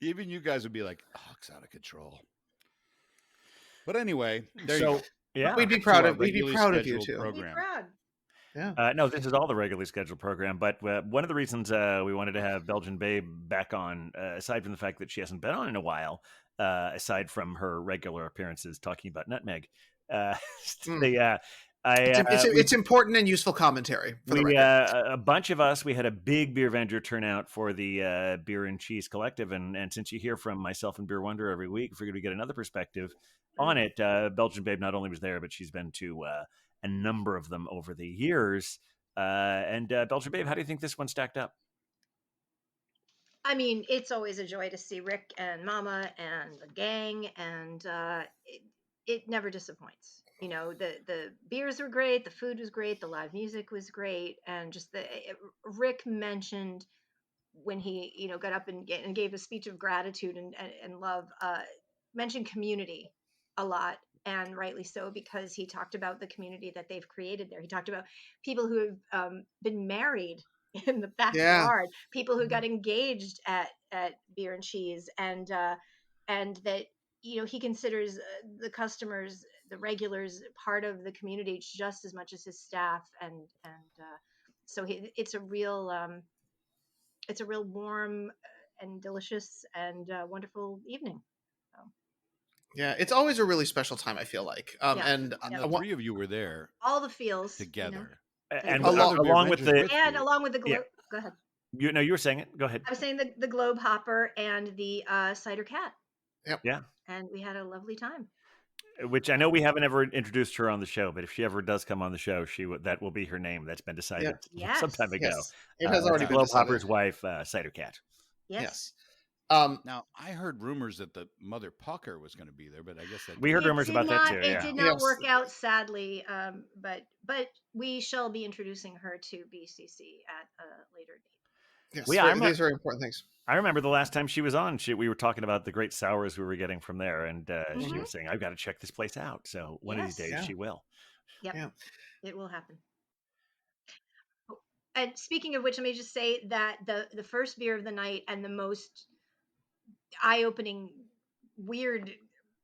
Even you guys would be like, "Oh, it's out of control." But anyway, there you go. Yeah. We'd be To proud our of you regularly too. scheduled Be program. proud. Yeah. No, this is all the regularly scheduled program. But one of the reasons we wanted to have Belgian Babe back on, aside from the fact that she hasn't been on in a while, aside from her regular appearances talking about nutmeg, It's important and useful commentary for the record. a bunch of us, we had a big Beer Venger turnout for the Beer and Cheese Collective, and since you hear from myself and Beer Wonder every week, figured we get another perspective on it. Belgian Babe not only was there, but she's been to a number of them over the years. And Belgian Babe, how do you think this one stacked up? I mean, it's always a joy to see Rick and Mama and the gang, and it never disappoints. You know, the beers were great, the food was great, the live music was great, and just Rick mentioned when he, you know, got up and gave a speech of gratitude and love, mentioned community a lot, and rightly so, because he talked about the community that they've created there. He talked about people who have been married in the backyard, people who got engaged at Beer and Cheese, and that, you know, he considers the customers, the regulars, part of the community just as much as his staff, and so it's a real warm and delicious and wonderful evening. So. Yeah, it's always a really special time, I feel like. Yeah. And The three of you were there all the feels together. And Along with Avengers the with and you. along with the Yeah. go ahead. you were saying it. Go ahead. I was saying the Globe Hopper and the Cider Cat. Yep. Yeah. And we had a lovely time. Which I know we haven't ever introduced her on the show, but if she ever does come on the show, that will be her name. That's been decided Yes. some time ago. yes, it has already been Globe decided. Hopper's wife, Cider Cat. Yes. Now, I heard rumors that the Mother Pucker was going to be there, but I guess that We heard It rumors did about that not- too. It Yeah. did not Yes. work out, sadly, but we shall be introducing her to BCC at a later date. Yes, Well, yeah, these are important things. I remember the last time she was on, we were talking about the great sours we were getting from there, and she Mhm. was saying, "I've got to check this place out." So one of these Yes. days, Yeah. she will. Yep. Yeah. It will happen. Oh, and speaking of which, let me just say that the first beer of the night and the most eye-opening, weird,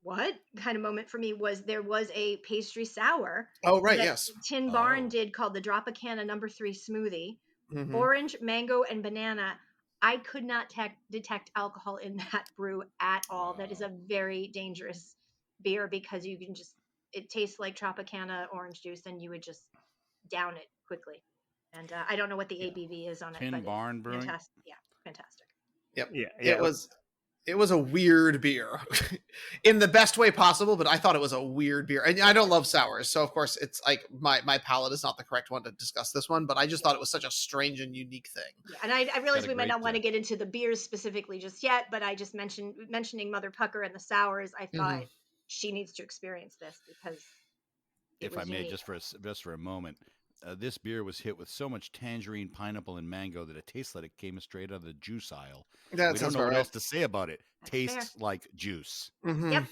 what kind of moment for me was there was a pastry sour Oh, right. that Yes. Tin Barn Oh. did called the Dropacana No. 3 smoothie. Mhm. Orange, mango, and banana. I could not detect alcohol in that brew at all. That is a very dangerous beer because you can it tastes like Tropicana orange juice and you would just down it quickly. And I don't know what the Yeah. ABV is on it. Tin but Barn Brewing. fantastic. Yeah, fantastic. Yep. Yeah. It was a weird beer in the best way possible, but I thought it was a weird beer. And I don't love sours, so of course it's like my palate is not the correct one to discuss this one, but I just thought it was such a strange and unique thing. Yeah, and I realize got a we might great not want to depth. get into the beers specifically just yet, but I just mentioning Mother Pucker and the sours. I thought she needs to experience this because it If was I may, unique. just for a moment, this beer was hit with so much tangerine, pineapple, and mango that it tastes like it came straight out of the juice aisle. That We don't sounds know about what right. else to say about it. That's Tastes fair. like juice. Mhm. Yep.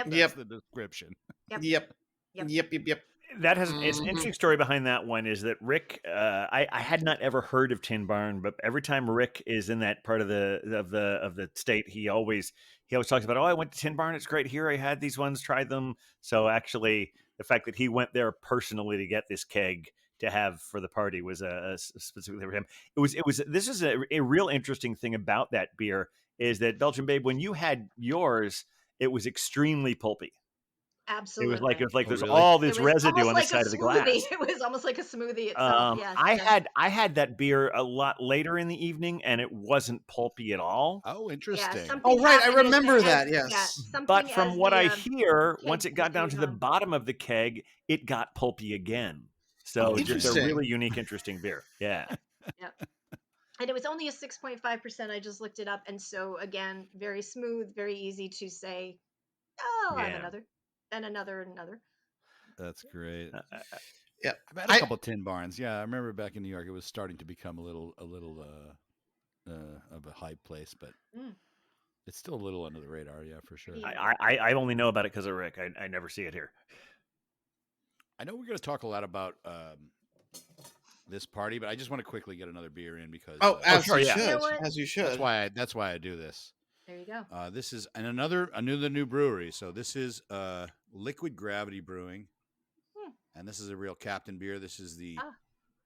That's Yep. the description. Yep. Yep. Yep. Yep. That has it's an Mhm. interesting story behind that one is that Rick, I had not ever heard of Tin Barn, but every time Rick is in that part of the state, he always talks about, oh, I went to Tin Barn, it's great here, I had these ones, tried them. So actually, the fact that he went there personally to get this keg to have for the party was specifically for him. This is a real interesting thing about that beer is that Belgian Babe, when you had yours, it was extremely pulpy. Absolutely. It was like Oh, there's really? all It this was residue almost on the like side a of the glass. smoothie. It was almost like a smoothie itself. Yes. I had that beer a lot later in the evening, and it wasn't pulpy at all. Oh, Yeah, interesting. something Oh, right, I happened remember as- that, yeah, yes. something But from as what the, I hear, keg once it got down to the continued on. bottom of the keg, it got pulpy again. So Oh, just a interesting. really unique, interesting beer. Yeah. And it was only a 6.5%. I just looked it up. And so, again, very smooth, very easy to say, oh, I'll have Yeah. another, and another. That's great. Yep. I've had a couple Tin Barns. Yeah, I remember back in New York, it was starting to become a little of a hype place, but Mm. it's still a little under the radar. Yeah, for sure. Pretty- I only know about it because of Rick. I never see it here. I know we're going to talk a lot about this party, but I just want to quickly get another beer in because As sure, you yeah. should. You know what? As you should. that's why I do this. There you go. This is another new brewery. So this is Liquid Gravity Brewing, and this is a real Captain beer. This is the Ah.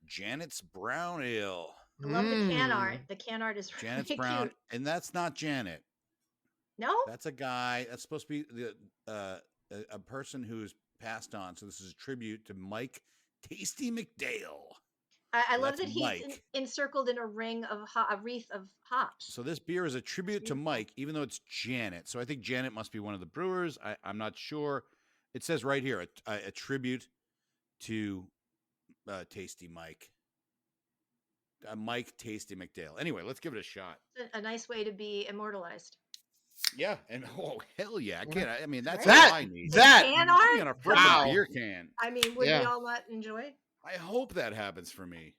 Janet's Brown Ale. I love the can Mm. art. The can art is really Janet's Brown, cute. and that's not Janet. No? That's a guy. That's supposed to be a person who's passed on. So this is a tribute to Mike Tasty McDale. I love That's that he's Mike. encircled in a ring of a wreath of hops. So this beer is a tribute to Beautiful. Mike, even though it's Janet. So I think Janet must be one of the brewers. I'm not sure. It says right here a tribute to Tasty Mike. Mike Tasty McDale. Anyway, let's give it a shot. It's a nice way to be immortalized. Yeah, and oh hell yeah! I mean, that's That- all I need. that- Can Put me art? on a freaking Wow. beer can. I mean, would Yeah. we all not enjoy? I hope that happens for me.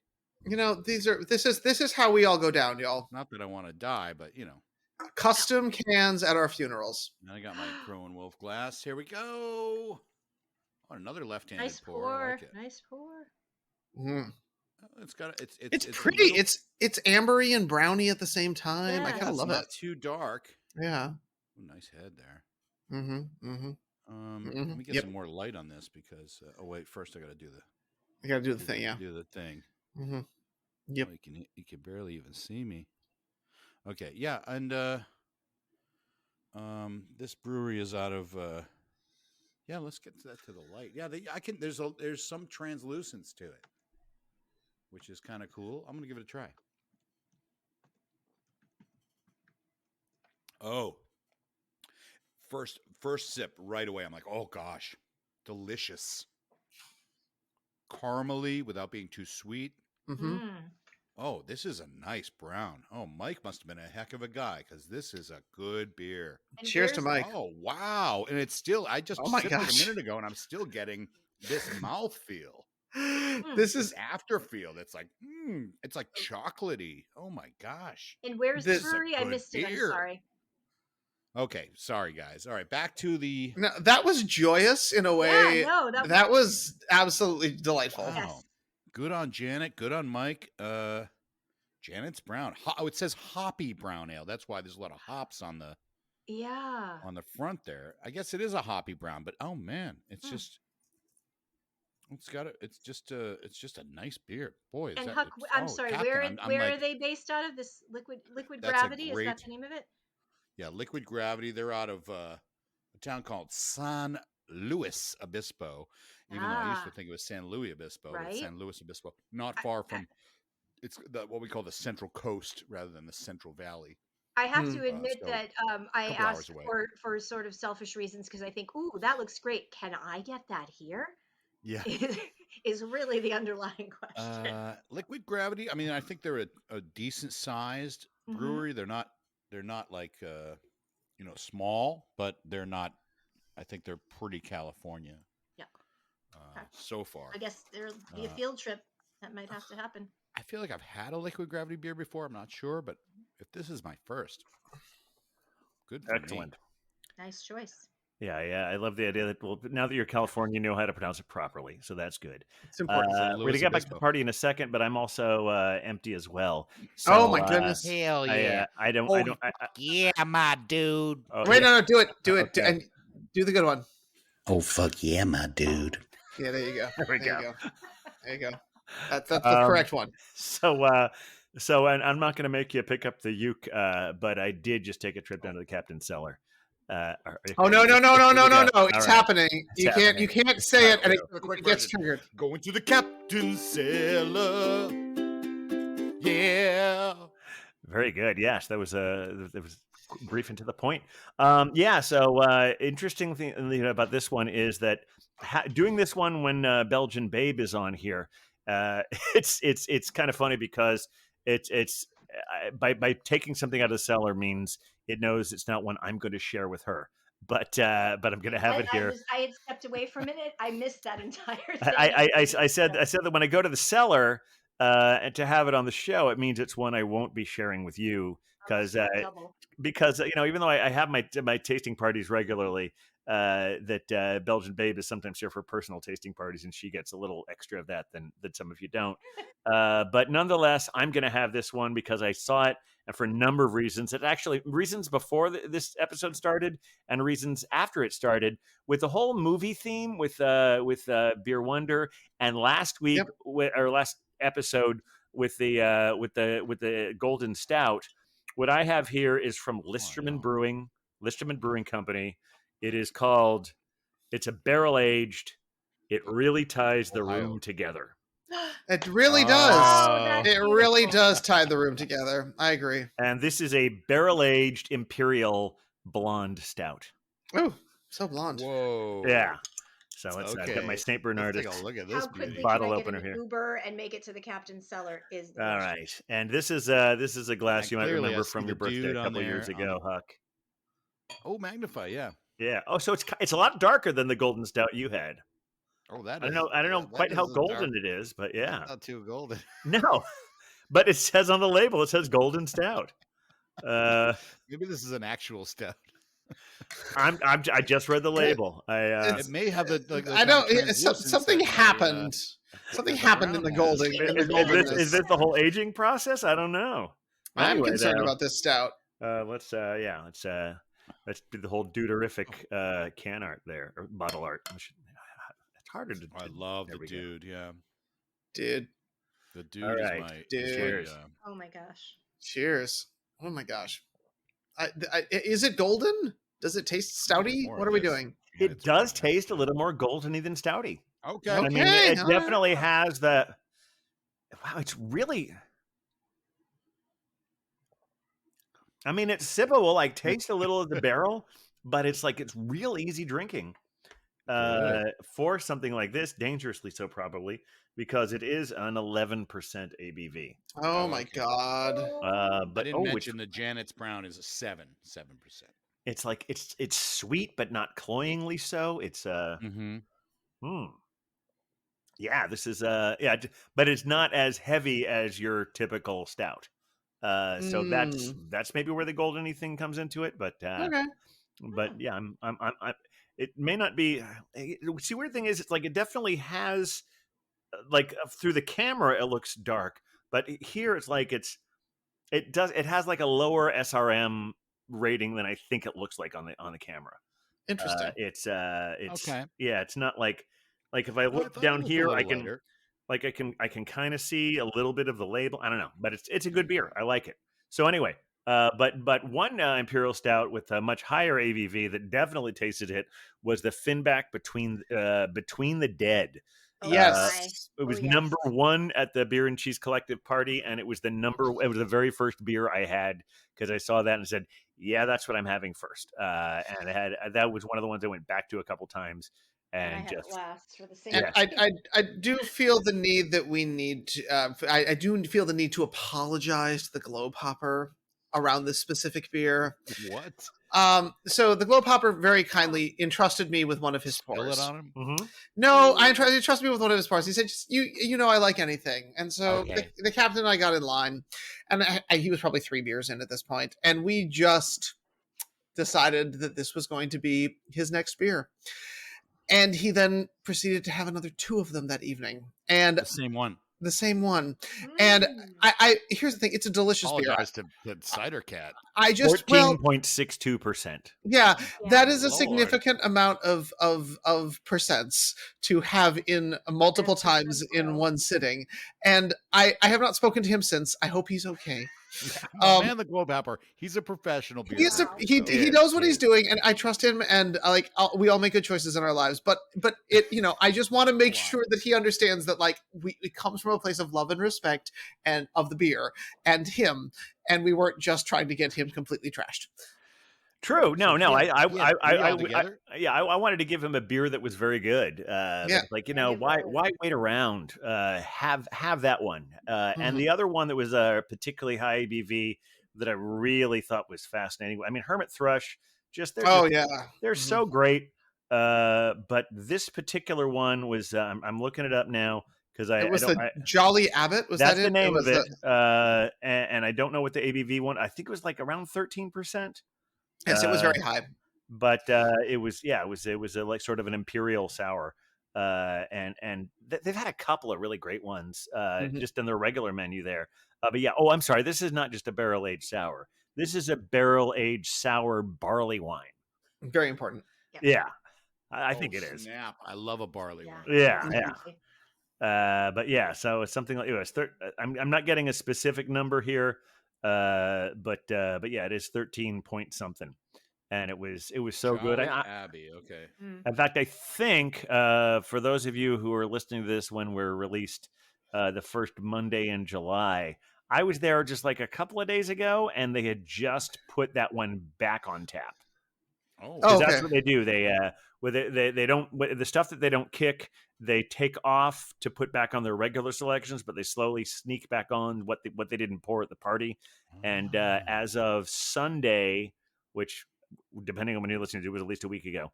You know, this is how we all go down, y'all. Not that I want to die, but you know. Custom cans at our funerals. And I got my Crow and Wolf glass. Here we go. Oh, another left-handed Nice pour. I pour. like it. Nice pour. Mm. It's got it's It's a pretty. little- It's ambery and browny at the same time. I Yeah. kind of it's love not it. too dark. Yeah. Ooh, nice head there. Mm-hmm. Mm-hmm. Let me get Yep. some more light on this because oh wait, first I got to do the You gotta do the thing, yeah. do the thing. Mm-hmm. Yep. Oh, you can barely even see me. Okay, yeah, and this brewery is out of yeah. Let's get to that to the light. Yeah, there's some translucence to it, which is kind of cool. I'm gonna give it a try. Oh, first sip right away. I'm like, oh gosh, delicious, caramely without being too sweet. Mm-hmm. Mm. Oh, this is a nice brown. Oh, Mike must have been a heck of a guy because this is a good beer. And Cheers to here's- Mike. Oh, wow. And it's still, I just Oh my sipped it gosh. a minute ago and I'm still getting this mouthfeel. This This is afterfeel that's like, it's like chocolatey. Oh my gosh. And where's This the is a brewery? I good missed it. I'm beer. sorry. Okay, sorry guys. All right, back to the. no, that was joyous in a way. Yeah, no, that was absolutely delightful. Wow. Yes. Good on Janet. Good on Mike. Janet's brown. Oh, it says hoppy brown ale. That's why there's a lot of hops on the Yeah. front there. I guess it is a hoppy brown, but oh man, it's just it's just a nice beer. Boy, is And that, Huck, it's- I'm oh, sorry. Captain, Where I'm where are like, they based out of? This Liquid That's a Gravity? Is that great- the name of it? Yeah, Liquid Gravity. They're out of a town called San Luis Obispo. Even though I used to Ah. think it was San Luis Obispo, but it's Right. San Luis Obispo, not far from. It's what we call the Central Coast rather than the Central Valley. I have Hmm. to admit so that I couple hours asked away. for sort of selfish reasons because I think, ooh, that looks great. Can I get that here? Yeah. Is really the underlying question. Liquid Gravity. I mean, I think they're a decent sized Mhm. brewery. They're not like small, but they're not. I think they're pretty California. Yeah. Okay. So far, I guess there'll be a uh, field trip that might have to happen. I feel like I've had a Liquid Gravity beer before. I'm not sure, but if this is my first, good for me. Excellent. Nice choice. Yeah, I love the idea that, well, now that you're California, you know how to pronounce it properly, so that's good. It's important. San We're going Luis to get back to Obispo. the party in a second, but I'm also empty as well. Oh So, my goodness. Hell yeah. I don't. Yeah, my dude. Oh, Wait, yeah. no, do it, Okay. and do the good one. Oh, fuck yeah, my dude. Yeah, there you go. There we There go. you go. There you go. That's the Um, correct one. So, and I'm not going to make you pick up the uke, but I did just take a trip down to the Captain's Cellar. Oh no! It's All right. happening. It's You happening. can't say it, and The quick it gets version. triggered. Going to the Captain's Cellar. Yeah. Very good. Yes, that was brief and to the point. Yeah. So interesting thing about this one is that doing this one when Belgian Babe is on here, it's kind of funny because it's by taking something out of the cellar means it knows it's not one I'm going to share with her. But I'm going to have it here. I had stepped away for a minute. I missed that entire thing. I said that when I go to the cellar, and to have it on the show, it means it's one I won't be sharing with you because Double. even though I have my tasting parties regularly, that Belgian Babe is sometimes here for personal tasting parties, and she gets a little extra of that than some of you don't. But nonetheless, I'm going to have this one because I saw it, and for a number of reasons. It actually reasons before this episode started, and reasons after it started, with the whole movie theme with Beer Wonder, and last week or last episode with the Golden Stout. What I have here is from Listerman Brewing Company. It is called. It's a barrel aged. It really ties the room together. It really does. It really does tie the room together. I agree. And this is a barrel aged Imperial Blonde Stout. Oh, so blonde. Whoa. Yeah. So I've got my St. Bernardus Let's take a look at this beauty. bottle can I opener get an here. Uber and make it to the captain's cellar is the All question. right, and this is a glass And you might clearly I remember see from the your birthday dude a on couple years there, ago, Huck. Oh, Magnify, yeah. Yeah. Oh, so it's a lot darker than the Golden Stout you had. Oh, that I is. don't know that quite how is a golden dark- it is, but yeah. Not too golden. No, but it says on the label, it says Golden Stout. Maybe this is an actual stout. I just read the label. It may have the. I don't. translucence Something that happened. Something happened in the brown has. golden. In the is goldenness. this the whole aging process? I don't know. I'm Anyway, concerned though, about this stout. let's do the whole duderific can art there, or bottle art. It's harder to. I love there the we go. dude. Yeah, Dude, the dude All is right. my. Dude. is my, Cheers. Oh my gosh. cheers. Oh my gosh. Is it golden? Does it taste stouty? More What of are we this. doing? It It's does fine. taste a little more goldeny than stouty. Okay. I mean, Okay, it all right. definitely has that. Wow, it's really. I mean, it's sippable. Like taste a little of the barrel, but it's real easy drinking. For something like this, dangerously so probably, because it is an 11% ABV. Oh my okay. god. I But didn't mention the Janet's Brown is a 7%. it's like it's sweet, but not cloyingly so. It's Mm-hmm. Yeah, this is but it's not as heavy as your typical stout. So that's maybe where the goldeny thing comes into it. But Okay. but yeah, I'm it may not be. See, weird thing is, it's like it definitely has through the camera it looks dark, but here it's like it has like a lower SRM rating than I think it looks like on the camera. Interesting. It's Okay. yeah, it's not like if I I look thought it down looked a here, I little can lighter. I can kind of see a little bit of the label. I don't know, but it's a good beer. I like it. So anyway, but one Imperial Stout with a much higher ABV that definitely tasted it was the Finback Between the Dead. Oh, Yes. It was yes. number one at the Beer and Cheese Collective party, and it was the very first beer I had because I saw that and said, "Yeah, that's what I'm having first." And that was one of the ones I went back to a couple times, And I and had just it last for the same. And Yeah. I do feel the need that we need to, I do feel the need to apologize to the Globe Hopper around this specific beer. What? So the Globe Hopper very kindly entrusted me with one of his Spill pours. it on him? Mhm. No, he trusted me with one of his pours. He said, just, you know, I like anything. And so Okay. the captain and I got in line, and he was probably 3 beers in at this point, and we just decided that this was going to be his next beer. And he then proceeded to have another 2 of them that evening, and The same one. the same one. And Mm. I here's the thing: it's a delicious beer. Apologize to Cider Cat. I just well, 14.62%. yeah, that is a Lord. significant amount of percents to have in multiple That's for sure, times in bro. one sitting. And I have not spoken to him since. I hope he's okay. Oh, man, the Globe Hopper. He's a professional beer. He's drinker, he so- he knows what he he's is. doing, and I trust him. And we all make good choices in our lives. But it I just want to make Go on. sure that he understands that it comes from a place of love and respect and of the beer and him, and we weren't just trying to get him completely trashed. True. No, So no. he had 3 altogether? I wanted to give him a beer that was very good. Yeah. Like, And it why was. wait around? Have that one. And Mhm. the other one that was a particularly high ABV that I really thought was fascinating. I mean, Hermit Thrush. Oh yeah. They're Mhm. so great. But this particular one was. I'm looking it up now. because It was the Jolly Abbott. Was that's that it? the name was of it. And I don't know what the ABV one. I think it was like around 13%. Yes, it was very high. But it was a, like sort of an imperial sour. And they've had a couple of really great ones just in their regular menu there. But yeah, I'm sorry. This is not just a barrel aged sour. This is a barrel aged sour barley wine. Very important. Yeah, I think it is. Snap. I love a barley wine. Yeah. But yeah, so it's something like it was. I'm not getting a specific number here, but yeah, it is 13 point something, and it was so good. Abbey, okay. In fact, I think for those of you who are listening to this when we're released the first Monday in July, I was there just like a couple of days ago, and they had just put that one back on tap. Oh, okay. That's what they do. They don't the stuff that they don't kick, they take off to put back on their regular selections, but they slowly sneak back on what they didn't pour at the party. And as of Sunday, which depending on when you're listening to, it was at least a week ago,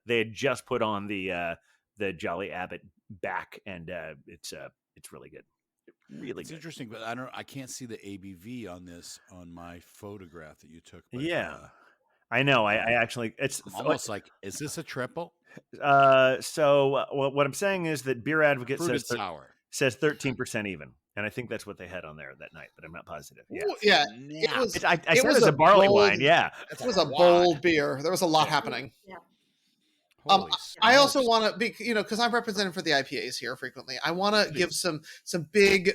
they had just put on the Jolly Abbott back, and it's really good. Really it's good. Interesting, but I can't see the ABV on this on my photograph that you took. But, I know. I actually, it's almost like, is this a triple? So what I'm saying is that Beer Advocate says 13% even, and I think that's what they had on there that night, but I'm not positive. Yeah, It was. I said it was a barley wine. Yeah, it was a bold beer. There was a lot happening. Yeah. I also want to be, because I'm represented for the IPAs here frequently. I want to give some big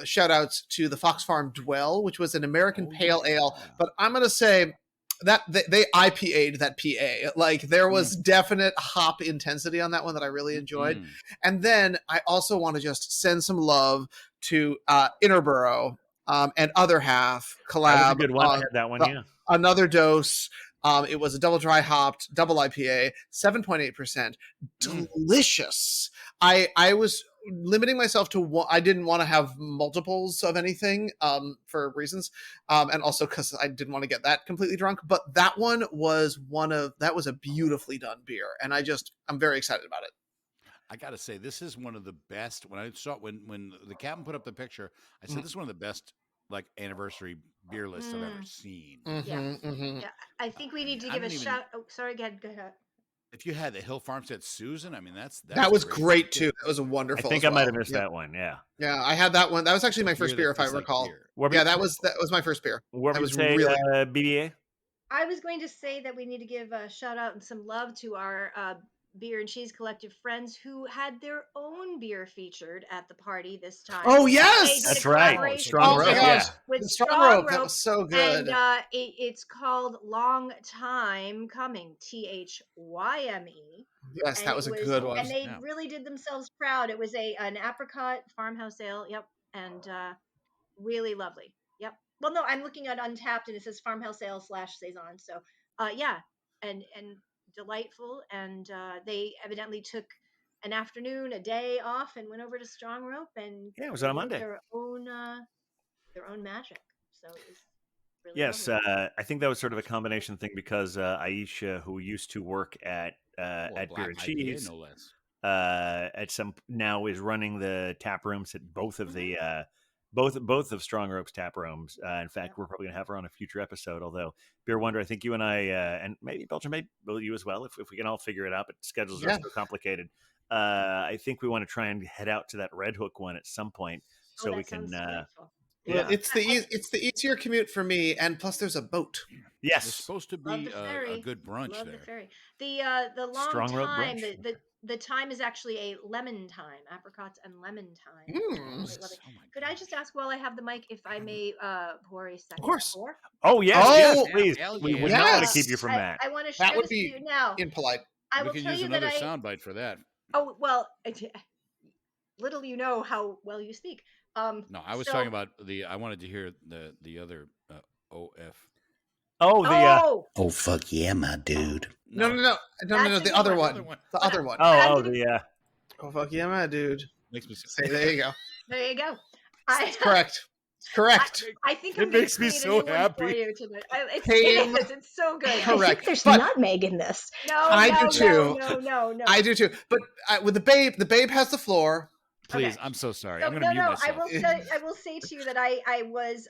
shout outs to the Fox Farm Dwell, which was an American pale ale. But I'm going to say that they IPA'd that PA. Like there was definite hop intensity on that one that I really enjoyed. And then I also want to just send some love to Interborough and Other Half collab. That was a good one. I had that one. Yeah. Another Dose. It was a double dry hopped double IPA, 7.8%. Delicious. I was limiting myself to one. I didn't want to have multiples of anything for reasons, and also because I didn't want to get that completely drunk. But that one was a beautifully done beer, and I'm very excited about it. I got to say, this is one of the best. When I saw when the captain put up the picture, I said this is one of the best like anniversary beer lists I've ever seen. Yeah, I think we need to give a shout. Oh, sorry, go ahead. If you had the Hill Farmstead Susan, I mean that was great too. That was wonderful. I think I might have missed that one. Yeah, I had that one. That was actually my first beer, if I recall. That was my first beer. What would you say, BBA? I was going to say that we need to give a shout out and some love to our Beer and Cheese Collective friends who had their own beer featured at the party this time. Oh yes, that's right. Strong Rope. Yeah. With Strong Rope, that was so good. And it's called Long Time Coming, THYME. Yes, that was a good one. And they really did themselves proud. It was an apricot farmhouse ale. Yep, and really lovely. Yep. Well, no, I'm looking at Untapped, and it says farmhouse ale / saison. So, and delightful, and they evidently took an afternoon, a day off, and went over to Strong Rope, and it was on a Monday. Their own magic. So it was really yes, I think that was sort of a combination thing because Aisha, who used to work at Beer and Cheese, no less. Now is running the tap rooms at both of the both of Strong Rope's tap rooms. In fact, we're probably going to have her on a future episode. Although Beer Wonder, I think you and I, and maybe Belgium, maybe you as well, if we can all figure it out. But schedules are so complicated. I think we want to try and head out to that Red Hook one at some point, so we can. It's the easier commute for me, and plus there's a boat. Yes, it's supposed to be a good brunch there. The ferry. The long Strong Rope time. brunch. The time is actually a lemon time, apricots and lemon time. Could I just ask while I have the mic if I may pour a second? Of course. Pour? Oh yes, yes, please. We would not want to keep you from that. I want to share this with you now. Impolite. I will we can tell use you another that soundbite for that. Oh well, little you know how well you speak. No, I was talking about I wanted to hear the other OF. Oh, oh fuck yeah, my dude. No, the other one. The other one. Oh fuck yeah, my dude. Makes me say. There you go. There you go. That's correct. Correct. I think It I'm gonna makes me create a so new one for happy. you tonight. Came- It's so good. Correct. I think there's But- nutmeg in this. No, I no, do too. No. I do too. But with the babe has the floor. Please, Okay. I'm so sorry. So, I'm going to mute myself. I will say to you that I was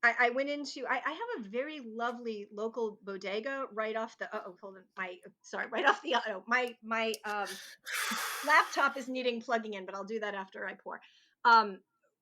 I went into I have a very lovely local bodega right off the hold on right off the my laptop is needing plugging in, but I'll do that after I pour.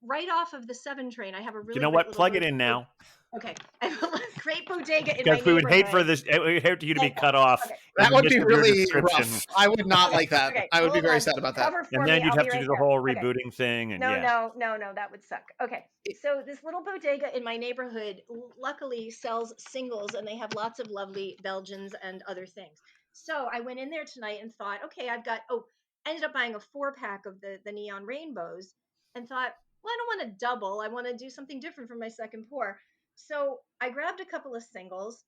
Right off of the 7 train, I have a really You know great what? little Plug it bodega. in now. Okay, I have a great bodega in my Because we would hate for neighborhood. this. We would hate you to be Okay, cut off. okay. in That the would midst be of your really description. rough. I would not like that. Okay, I would be hold very on. sad about that. Cover for And then me, you'd I'll have be to right do the there. whole Okay. rebooting thing. And No, yeah. no, that would suck. Okay, so this little bodega in my neighborhood luckily sells singles, and they have lots of lovely Belgians and other things. So I went in there tonight and thought, okay, ended up buying a 4-pack of the neon rainbows, and thought, well, I don't want to double. I want to do something different for my second pour. So I grabbed a couple of singles,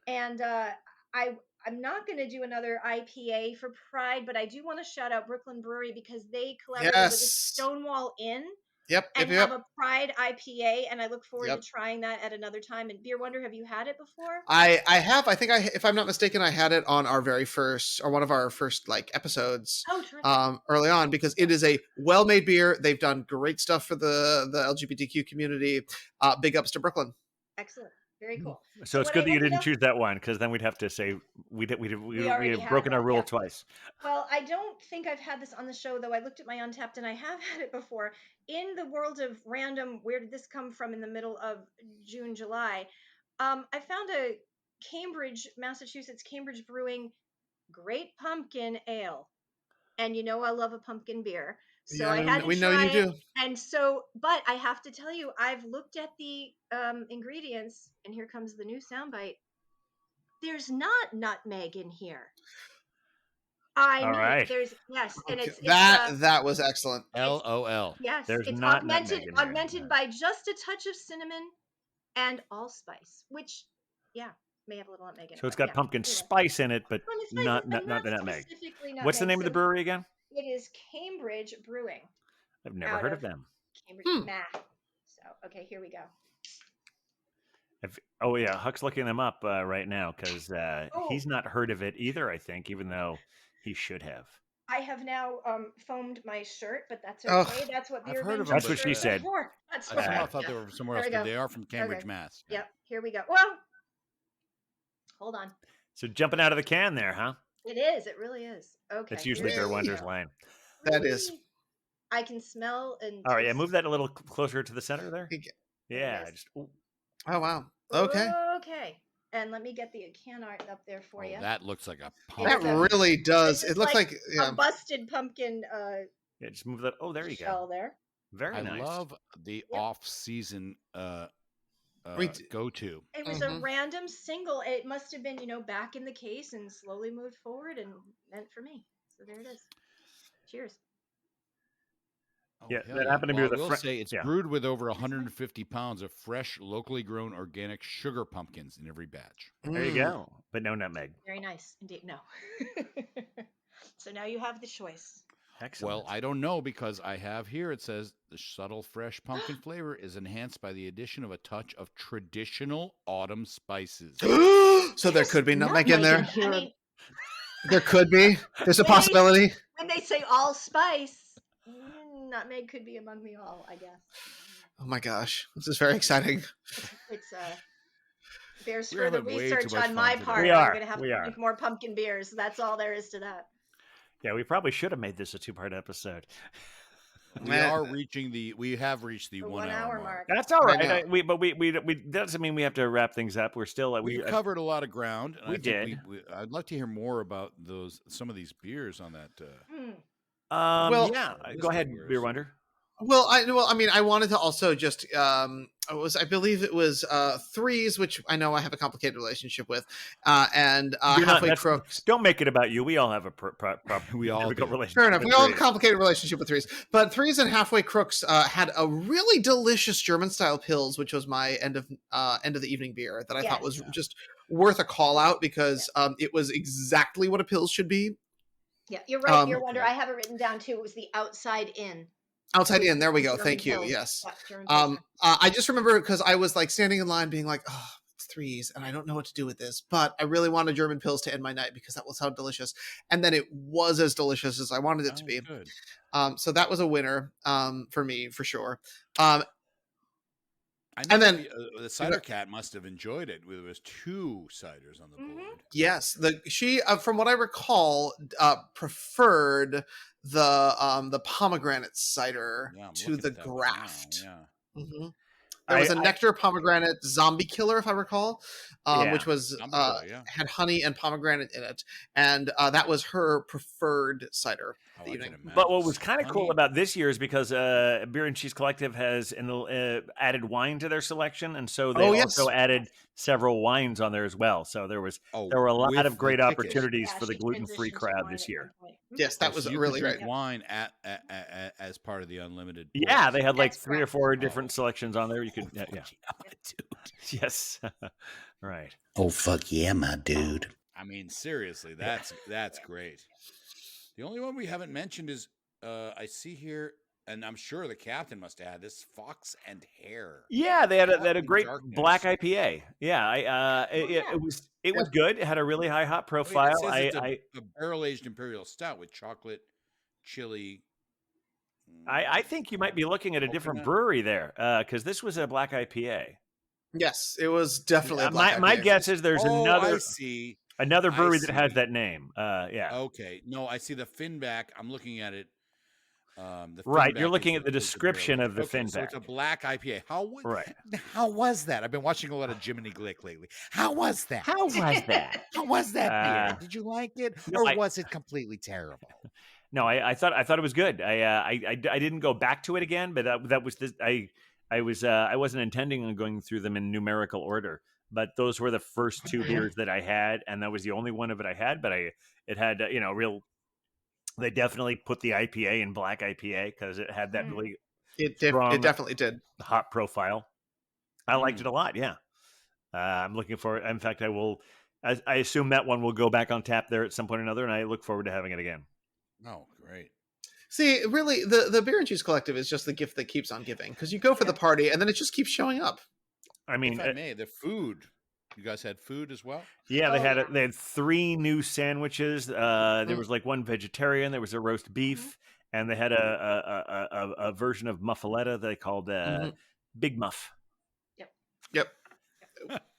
and I'm not going to do another IPA for Pride, but I do want to shout out Brooklyn Brewery because they collaborated with Yes. Stonewall Inn Yep. and Yep. have a Pride IPA, and I look forward Yep. to trying that at another time. And Beer Wonder, have you had it before? I have. I think if I'm not mistaken, I had it on our very first or one of our first episodes Oh, terrific. early on because it is a well-made beer. They've done great stuff for the LGBTQ community. Big ups to Brooklyn. Excellent. Very cool. So it's what good I that you ended didn't up- choose that one because then we'd have to say we already have had broken our that, rule yeah. twice. Well, I don't think I've had this on the show, though. I looked at my Untapped and I have had it before. In the world of random, where did this come from in the middle of June, July? I found a Massachusetts Cambridge Brewing Great Pumpkin Ale. And you know I love a pumpkin beer. So I had to we know try you it. do. And so, but I have to tell you, I've looked at the ingredients, and here comes the new soundbite. There's not nutmeg in here. I All mean, right. there's yes, and Okay, it's that was excellent. LOL. yes, There's it's not augmented nutmeg in here. augmented by just a touch of cinnamon and allspice, which may have a little nutmeg in it. So it's but got pumpkin anyway. spice in it, but Pumpkin spice, not but the nutmeg. specifically What's the nutmeg. name of the So brewery again? It is Cambridge Brewing. I've never out heard of- of them. Cambridge Math. So okay, here we go. Oh yeah, Huck's looking them up right now because he's Oh. not heard of it either. I think, even though he should have. I have now foamed my shirt, but that's Ugh. okay. That's what I've Beer heard of Avengers them, That's what shirts she are said. for. That's I what somehow I thought they were from somewhere There else, we but go. they are from Cambridge, Okay. Mass. Yep, here we go. Well, hold on. So jumping out of the can there, huh? It is. It really is. Okay. That's usually here Beer we Wonder's go. line. That is. I can smell and. All right, yeah, taste- move that a little closer to the center there. Okay. Yeah, is. just ooh. Oh wow. Okay. Okay. And let me get the can art up there for you. That looks like a That pumpkin. That really does. This It is looks like like a busted pumpkin Yeah, just move that. Oh, there you shell go. there. Very I nice. love the Yep. off-season Wait. go-to. It was Mhm. a random single. It must have been, back in the case and slowly moved forward and meant for me. So there it is. Cheers. Oh, Yeah, hell that happened to be Well, with I a will fri- say it's yeah. brewed with over 150 pounds of fresh, locally grown organic sugar pumpkins in every batch. There you Mm. go. But no nutmeg. Very nice indeed. No. So now you have the choice. Excellent. Well, I don't know because I have here it says the subtle fresh pumpkin flavor is enhanced by the addition of a touch of traditional autumn spices. So there could be nutmeg in there. I mean, There could be. There's a Maybe. possibility. when they say allspice, nutmeg could be among the all, I guess. Oh my gosh, this is very exciting. It's bears We're further having way research too much on my fun today. part. We I'm are, going to have we to are. drink more pumpkin beers. That's all there is to that. Yeah, we probably should have made this a 2-part episode. We Man. have reached the The 1 hour mark. That's all I right. know. We doesn't mean we have to wrap things up. We're still We covered a lot of ground. And We I think did. I'd like to hear more about some of these beers on that. Hmm. Well- yeah. List Go of ahead, beers. Beer Wonder. I mean, I wanted to also just I believe it was Threes, which I know I have a complicated relationship with, and You're not- Halfway that's- Crooks. Don't make it about you. We all have a We all difficult do. relationship. Fair enough. with We all have a Threes. complicated relationship with Threes, but Threes and Halfway Crooks had a really delicious German style pills, which was my end of the evening beer that I thought was Yes. just worth a call out because it was exactly what a pill should be. Yeah, you're right. Um, Your Wonder. I have it written down too. It was the Outside In. Outside in, there we go. German Thank you. Pilsner. Yes. Yeah, German Pilsner. I just remember because I was like standing in line being like, oh, it's threes and I don't know what to do with this, but I really wanted German Pils to end my night because that will sound delicious. And then it was as delicious as I wanted it to be. Good. So that was a winner for me, for sure. I know And then- the cider cat must have enjoyed it. There was 2 ciders on the board. Yes, she from what I recall preferred the pomegranate cider Yeah, I'm to looking the at that one now, graft. Yeah. Mhm. There was a I- nectar pomegranate zombie killer, if I recall, Yeah, which was Zombie killer, yeah. had honey and pomegranate in it, and that was her preferred cider. Oh, the I can evening. imagine. But what was kind of cool Honey- about this year is because Beer and Cheese Collective has added wine to their selection, and so they Oh, yes. also added several wines on there as well. So there were a lot with of the great ticket. opportunities Yeah, for the she gluten-free transitioned to crowd wine this at year. some point. Yes, that Oh, was so you really could drink great. wine as part of the unlimited. Yeah, pours. they had like That's 3 or correct. 4 Oh. different selections on there. You could, Fuck yeah. yeah, dude. Yes, right. Oh, fuck yeah, my dude. I mean, seriously, that's great. The only one we haven't mentioned is I see here, and I'm sure the captain must add this Fox and Hare. Yeah, they had a Caught in great Darkness. black IPA. Yeah, it was good. It had a really high hot Oh, yeah, profile. it says it's I a barrel aged imperial stout with chocolate, chili. I think you might be looking at a different Coconut. brewery there because this was a black IPA. Yes, it was definitely a black My IPA. guess is there's Oh, another I see. another I brewery that has see. that name. Yeah, Okay, no, I see the Finback. I'm looking at it. The right. Finback You're is looking at the is barrel description aged. of the Okay, so it's a Finback. black IPA. Right. How was that? I've been watching a lot of Jiminy Glick lately. How was that? How was that? How was that beer? Uh, Did you like it, no, or I- was it completely terrible? No, I thought it was good. I didn't go back to it again, but that was this. I wasn't intending on going through them in numerical order, but those were the first 2 beers that I had, and that was the only one of it I had. But it had real. They definitely put the IPA in black IPA because it had that really It strong definitely did. hot profile. I liked it a lot. Yeah, I'm looking for it. In fact, I will. I assume that one will go back on tap there at some point or another, and I look forward to having it again. Oh, great. See, really, the Beer and Cheese Collective is just the gift that keeps on giving because you go for the party and then it just keeps showing up. I mean, If I may, the food. You guys had food as well? yeah, they Oh, had yeah. they had 3 new sandwiches. There was like one vegetarian. There was a roast beef, and they had a version of muffaletta they called Big Muff.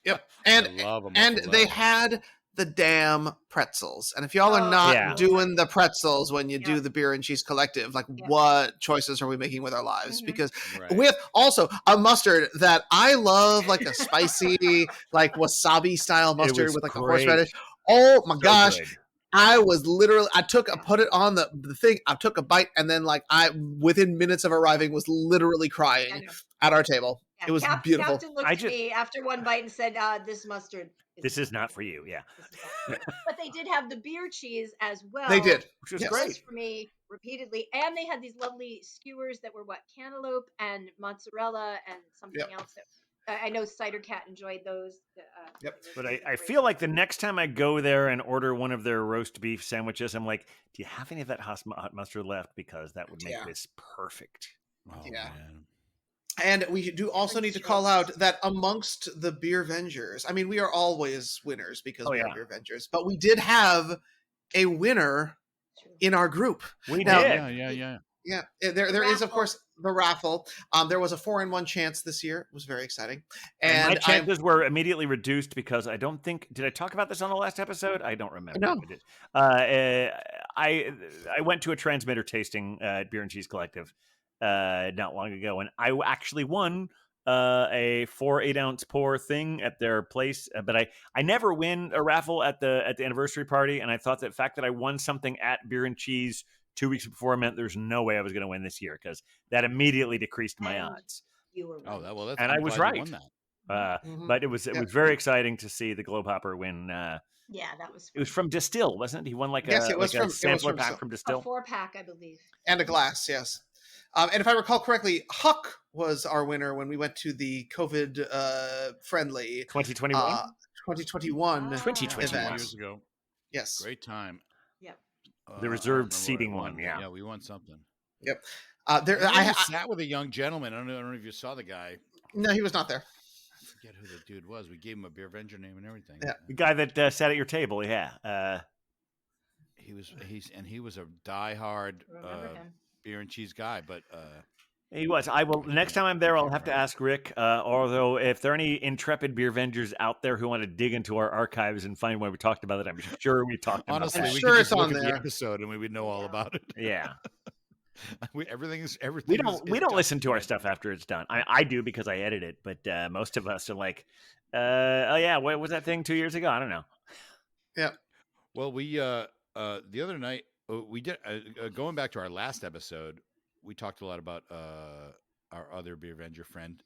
Yep. And I love 'em and they muffaletta. had the damn pretzels. And if y'all are Oh, not yeah. doing the pretzels when you Yeah. do the Beer and Cheese Collective, like Yeah. what choices are we making with our lives? Mhm. Because Right. with also a mustard that I love, like a spicy, like wasabi style mustard was with like a great. horseradish. Oh my So gosh. good. I was literally, I put it on the thing, I took a bite, and then like within minutes of arriving was literally I crying know. at our table. Yeah, It was beautiful. Captain looked I at just- me after one bite and said, "This mustard. This is not for you. Yeah, This is not for you." But they did have the beer cheese as well. They did. which was Yes. Was great. for me repeatedly, and they had these lovely skewers that were cantaloupe and mozzarella and something Yep. else. That I know Cider Cat enjoyed those. Yep. But I feel like the next time I go there and order one of their roast beef sandwiches, I'm like, do you have any of that hot mustard left? Because that would make Yeah. this perfect. Oh, Yeah. man. And we do also need to call out that amongst the Beer Vengers, I mean, we are always winners because Oh, we yeah. are Beer Vengers, but we did have a winner in our group. We Now- did. Yeah. Yeah, there is, of Raffle. course, the raffle. There was a 4-in-1 chance this year. It was very exciting. And my And chances were immediately reduced because I don't think did I talk about this on the last episode? I don't remember. No. if I did. I went to a transmitter tasting at Beer and Cheese Collective not long ago, and I actually won a 4 8-ounce pour thing at their place. But I never win a raffle at the anniversary party, and I thought that fact that I won something at Beer and Cheese 2 weeks before meant there's no way I was going to win this year because that immediately decreased my And odds. You were Oh, right. well, that's. And I I'm was glad you right. won that. Mhm. But it was Yeah. very exciting to see the Globehopper win. Yeah, that was. It was from Distill, wasn't it? He won like Yes, a, it was like a from- it was sampler from pack Distill. from a Distill. 4-pack, I believe. and a glass, yes. And if I recall correctly, Huck was our winner when we went to the COVID friendly 2021. 2021 Ah. 2021. 2 event. years ago. Yes. Great time. Yep. I The don't reserved remember what I seating won, one, but yeah. Yeah, we won something. I sat with a young gentleman. I don't know if you saw the guy. No, he was not there. I forget who the dude was. We gave him a Beer Venger name and everything. Yeah. The guy that sat at your table, yeah. He was a diehard Remember him. beer and cheese guy, but He was. I will. Next time I'm there, I'll have to ask Rick. Although, if there are any intrepid beer vendors out there who want to dig into our archives and find when we talked about it, I'm sure we talked about honestly, it. I'm we sure could it's just look on at the there. episode and we would know all about it. Yeah, Everything. we don't listen to our stuff after it's done. I do because I edit it, but most of us are like, oh yeah, what was that thing 2 years ago? I don't know. Well, we the other night we did going back to our last episode. We talked a lot about our other Beer Venger friend,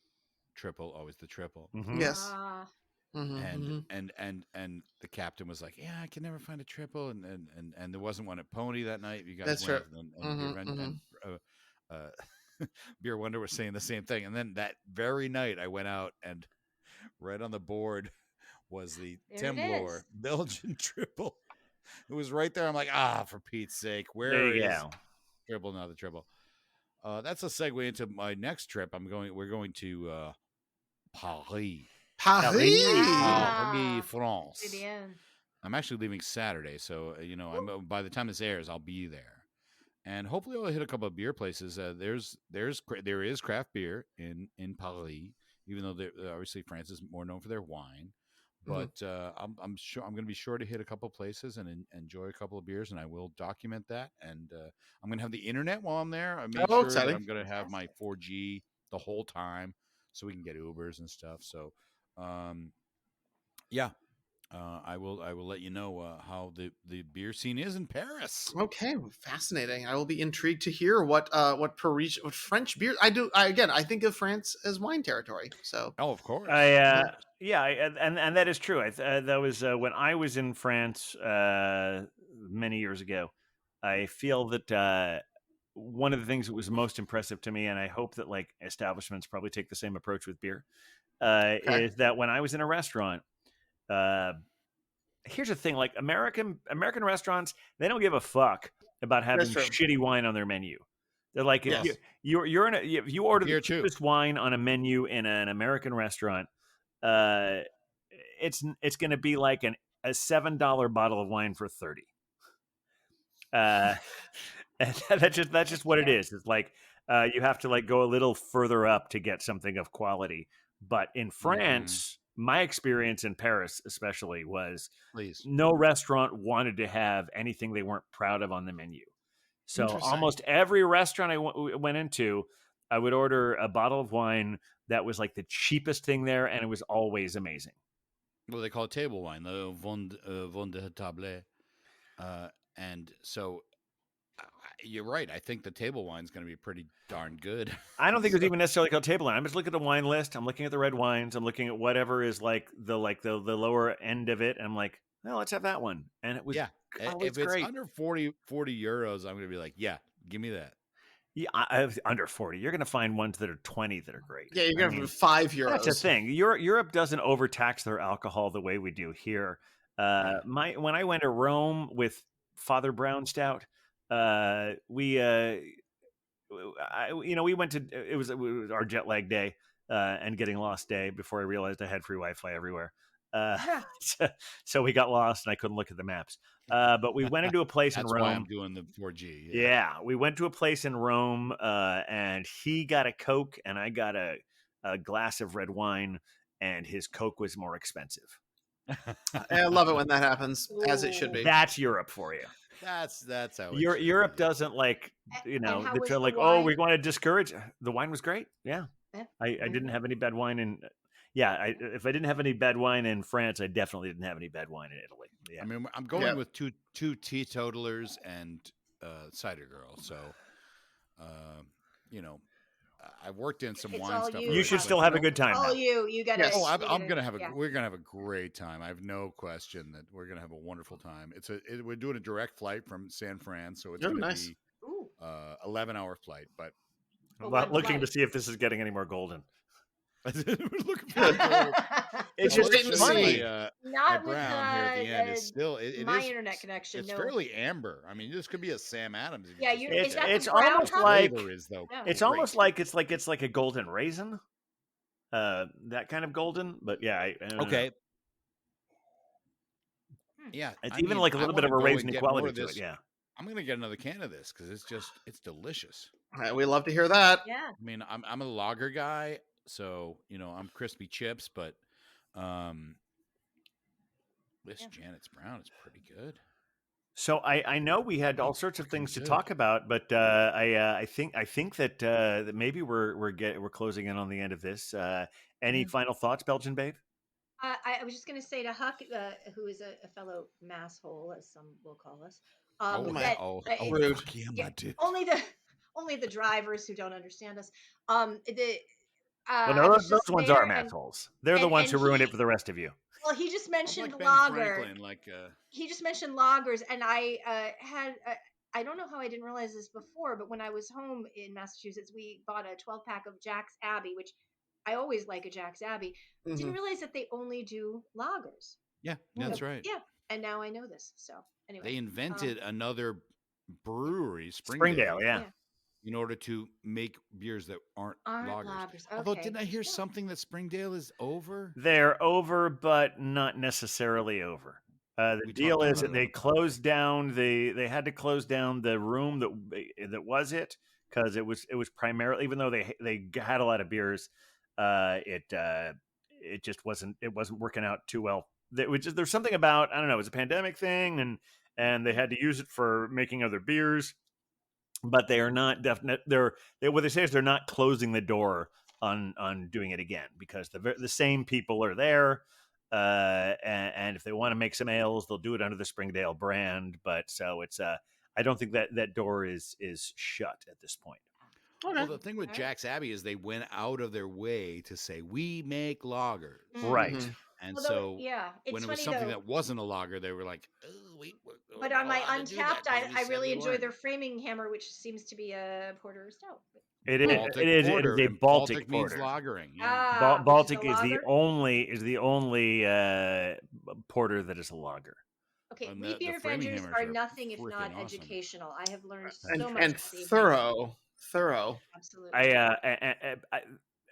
Triple, always the Triple. Mhm. Yes. Ah, Mhm, And the captain was like, "Yeah, I can never find a triple," and there wasn't one at Pony that night. You guys That's went, true. and Beer Venger, and Beer Wonder was saying the same thing. And then that very night, I went out and right on the board was the There it Temblor is. Belgian triple. It was right there. I'm like, for Pete's sake, There where you is go. triple? Now the triple. That's a segue into my next trip. We're going to Paris. Paris. Ah. Paris, France. to the end. I'm actually leaving Saturday, so by the time this airs, I'll be there, and hopefully I'll hit a couple of beer places. There is craft beer in Paris, even though obviously France is more known for their wine. But I'm sure I'm going to be sure to hit a couple of places and enjoy a couple of beers, and I will document that. And I'm going to have the internet while I'm there. I made sure that exciting. I'm going to have my 4G the whole time, so we can get Ubers and stuff. So, yeah. I will let you know how the beer scene is in Paris. Okay, fascinating. I will be intrigued to hear what French beer. I think of France as wine territory. So Oh, of course. And that is true. That was when I was in France many years ago. I feel that one of the things that was most impressive to me, and I hope that like establishments probably take the same approach with beer, is that when I was in a restaurant. Here's the thing: like American restaurants, they don't give a fuck about having That's true. shitty wine on their menu. They're like, Yes. if you order the Here too. cheapest wine on a menu in an American restaurant, it's going to be like a $7 bottle of wine for $30. And that's just what it is. It's like you have to like go a little further up to get something of quality. But in France, my experience in Paris, especially, was Please. no restaurant wanted to have anything they weren't proud of on the menu. So Interesting. almost every restaurant I went into, I would order a bottle of wine that was like the cheapest thing there, and it was always amazing. Well, they call it table wine, the vin de table. And so you're right. I think the table wine is going to be pretty darn good. I don't think it's even necessarily called table wine. I'm just looking at the wine list. I'm looking at the red wines. I'm looking at whatever is like the lower end of it. And I'm like, well, let's have that one. And it was If it's great. under 40 euros, I'm going to be like, yeah, give me that. Yeah, under 40. You're going to find ones that are 20 that are great. yeah, you're gonna have €5. That's the thing. Europe doesn't overtax their alcohol the way we do here. When I went to Rome with Father Brown Stout, we went to it was our jet lag day and getting lost day before I realized I had free Wi-Fi everywhere. So we got lost and I couldn't look at the maps. But we went into a place in That's Rome. why I'm doing the 4G. Yeah, we went to a place in Rome, and he got a Coke, and I got a glass of red wine, and his Coke was more expensive. I love it when that happens, as it should be. That's Europe for you. That's how it Europe should be. doesn't like, And how was they're the like, oh, wine? we want to discourage. The wine was great. Yeah, Yeah. I didn't have any bad wine in. Yeah, if I didn't have any bad wine in France, I definitely didn't have any bad wine in Italy. Yeah. I mean, I'm going with two teetotalers and cider girl. So, I've worked in some It's wine all stuff. you. You already, should but, still have a good time. Oh, now. you got to. Yes. Oh, I'm gonna have we're gonna have a great time. I have no question that we're gonna have a wonderful time. We're doing a direct flight from San Fran, so it's Oh, gonna nice. be Ooh. 11-hour flight. But I'm One not looking to flight. see if this is getting any more golden. We're looking for gold. It's I'll just wait and show you see. my Not with brown here at the end. It's still it my is internet connection. it's no. fairly amber. I mean, this could be a Sam Adams. If you Yeah, just you're. look Is at that it. it's the brown almost top? like- Flavor is though. Yeah. It's great. almost like it's like a golden raisin, that kind of golden. But yeah, I don't know. okay. Hmm. Yeah, It's I even mean, like a I little bit of wanna a go and raisin get quality more of to it. this. Yeah. I'm gonna get another can of this because it's delicious. We love to hear that. Yeah. I mean, I'm a lager guy, so I'm crispy chips, but this Yeah. Janet's Brown is pretty good. So I know we had all sorts of fucking things to good. talk about, but I think that that maybe we're closing in on the end of this. Any final thoughts, Belgian babe? I was just going to say to Huck, who is a fellow masshole, as some will call us, Oh, that rude. fuck yeah, yeah, my dude. only the drivers who don't understand us. Well, I no, was those just ones there are and- assholes. They're the and- ones who and ruined he- it for the rest of you. Well, he just I'm mentioned like Ben lager. Franklin, like He just mentioned lagers, and I had. I don't know how I didn't realize this before, but when I was home in Massachusetts, we bought a 12-pack of Jack's Abbey, which I always like a Jack's Abbey. Mhm. Didn't realize that they only do lagers. yeah, that's right. Yeah, and now I know this. So anyway, They invented another brewery, Springdale, yeah. Yeah. in order to make beers that aren't lagers. Okay. Although, didn't I hear Yeah. something that Springdale is over? They're over, but not necessarily over. The We deal talked is about that it they closed down they had to close down the room that was it because it was primarily, even though they had a lot of beers, it just wasn't working out too well. There's something about, I don't know, it was a pandemic thing, and they had to use it for making other beers, but they are not definite. What they say is they're not closing the door on doing it again because the same people are there. And if they want to make some ales, they'll do it under the Springdale brand. But so it's I don't think that door is shut at this point. Well, the thing with Alright. Jack's Abbey is they went out of their way to say we make lagers, Right. Mhm. and Although, so yeah, it's when it was funny something though. that wasn't a lager, they were like, oh, we're But on my allowed to do that Untapped, 'cause we I said really we enjoy weren't." their Framing Hammer, which seems to be a porter or stout. It is. Baltic It is porter, a and Baltic means porter. lagering. Yeah. Ah, which is Baltic a is the lager? only porter that is a lager. Okay, And we the Beer Framing Avengers Hammers are are nothing if freaking not awesome. educational. I have learned so And, much. and this evening. thorough. Absolutely.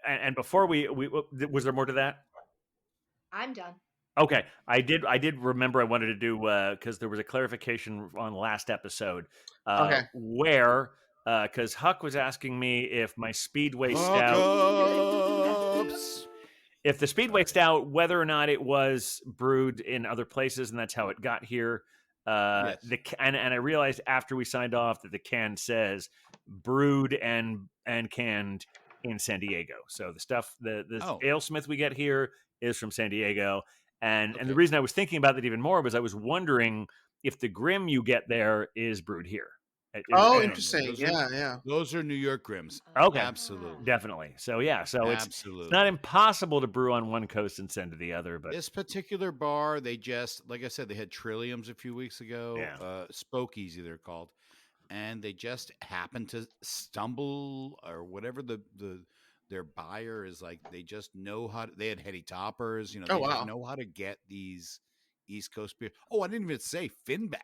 And before we was there more to that? I'm done. Okay, I did remember I wanted to do because there was a clarification on last episode Okay. where because Huck was asking me if my Speedway Stout, Hookups. if the Speedway Stout, whether or not it was brewed in other places, and that's how it got here. Yes. And I realized after we signed off that the can says brewed and canned in San Diego. So the stuff, the Oh. AleSmith we get here is from San Diego. And the Okay. reason I was thinking about that even more was I was wondering if the Grim you get there is brewed here. Oh, I- interesting. those are- Yeah. Those are New York Grims. Okay. Absolutely. Definitely. So yeah, so it's Absolutely. not impossible to brew on one coast and send to the other, but This particular bar, they just, like I said, they had Trilliums a few weeks ago. Yeah. Spokies, they're called. And they just happened to stumble or whatever their buyer is like. They just know how to, they had heady toppers, Oh, they wow. just know how to get these East Coast beer. Oh, I didn't even say Finback.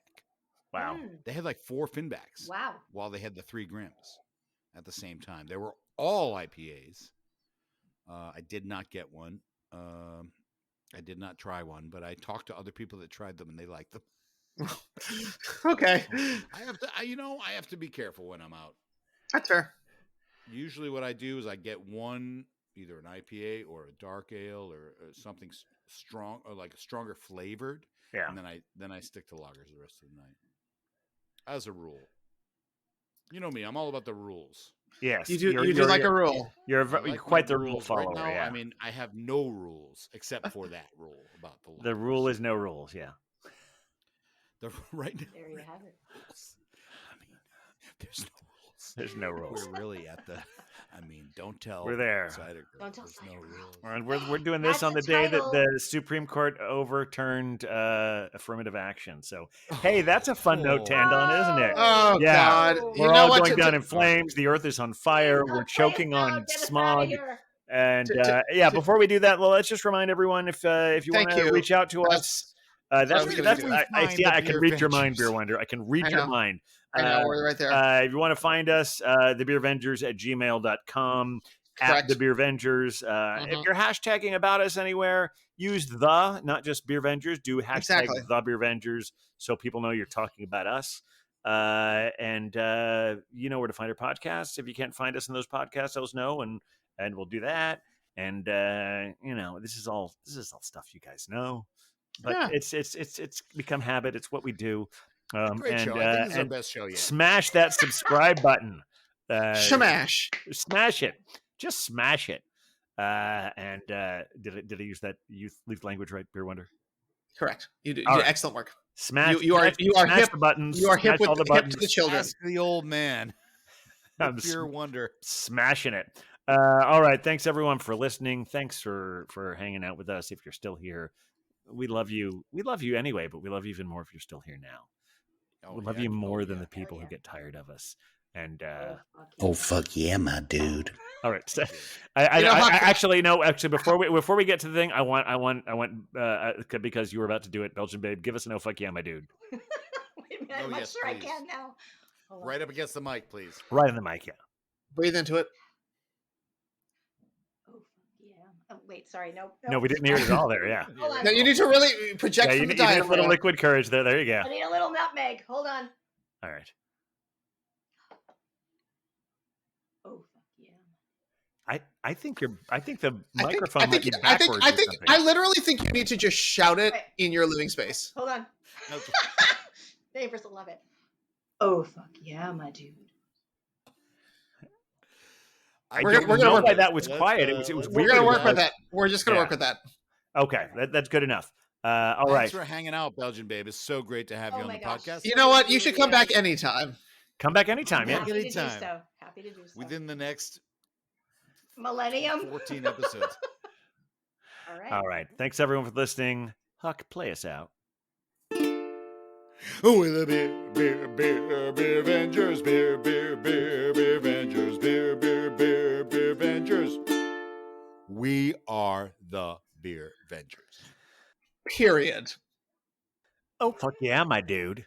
wow. Mm, They had like 4 Finbacks wow. while they had the 3 Grims at the same time. They were all IPAs. I did not get one. I did not try one, but I talked to other people that tried them and they liked them. Okay. I have to, I have to be careful when I'm out. That's fair. Usually, what I do is I get one, either an IPA or a dark ale or something strong or like a stronger flavored, Yeah. and then I stick to lagers the rest of the night. As a rule, you know me, I'm all about the rules. Yes. You do like a rule. You're I like my quite the rule rules. follower. Right now, yeah. I mean, I have no rules except for that rule about the lagers. The rule is no rules. Yeah. Right now. There you have it. I mean, there's no rules. There's no rules. We're really at the. I mean, don't tell. We're there. Cider Girl. Don't tell There's Cider no Girl. rules. And we're doing this That's on the the day that title. the Supreme Court overturned affirmative action. So, hey, that's a fun note to end on, isn't it? Oh Yeah. God. We're You know all what? going down in flames. The earth is on fire. We're choking on Get us outta smog. here. And before we do that, well, let's just remind everyone if you want Thank to you. reach out to us. That's what I was gonna do. I can read your mind, Beer Wonder. I can read I your know. mind. I know, we're right there. If you want to find us, thebeervengers@gmail.com, Correct. at thebeervengers. If you're hashtagging about us anywhere, use the, not just Beer Vengers. Do hashtag Exactly. the Beer Vengers so people know you're talking about us. And you know where to find our podcasts. If you can't find us in those podcasts, let us know, and we'll do that. And this is all stuff you guys know, but Yeah. it's become habit. It's what we do. Great show. I think this is our best show yet. Smash that subscribe button. Shamash. Smash it. Just smash it. And did I use that youth language right, Beer Wonder? Correct. You did All right. excellent work. Smash. You are smash hip. the buttons. You are hip smash all with the hip buttons. to the children. Ask the old man. I'm Beer Wonder. smashing it. All right. Thanks everyone for listening. Thanks for hanging out with us. If you're still here, we love you. We love you anyway, but we love you even more if you're still here now. We love you more than the people who get tired of us. And Oh, fuck yeah, my dude. all right. So, actually before we get to the thing, I want because you were about to do it, Belgian Babe. Give us an oh fuck yeah, my dude. Wait a minute, I'm not sure I can now. Hold on. Right up against the mic, please. Right in the mic, yeah. Breathe into it. Oh, fuck yeah. Oh, wait, sorry. Nope. No, we didn't hear it at all there. Yeah. Hold on. No, you need to really project Yeah, from you the need a diaphragm. little liquid courage there. There you go. I need a little nutmeg. Hold on. All right. Oh, fuck yeah. I think the microphone I might think, be I think, backwards I or think, something. I literally think you need to just shout it Wait. in your living space. Hold on. Okay. Neighbors will love it. Oh, fuck yeah, my dude. I We're don't gonna know work why with that was quiet. It was let's- weird. We're gonna It was work with like- that. We're just gonna Yeah. work with that. Okay, that's good enough. All Thanks right, for hanging out, Belgian Babe. It's so great to have you Oh on my the gosh. podcast. You know what? You should come back anytime. come back anytime. Yeah. Happy to do Anytime. so. Happy to do so. Within the next Millennium. 14 episodes. All right. All right. Thanks everyone for listening. Huck, play us out. Oh, we're the beer Vengers, beer Vengers, beer Vengers. We are the Beer Vengers. Period. Oh fuck yeah, my dude.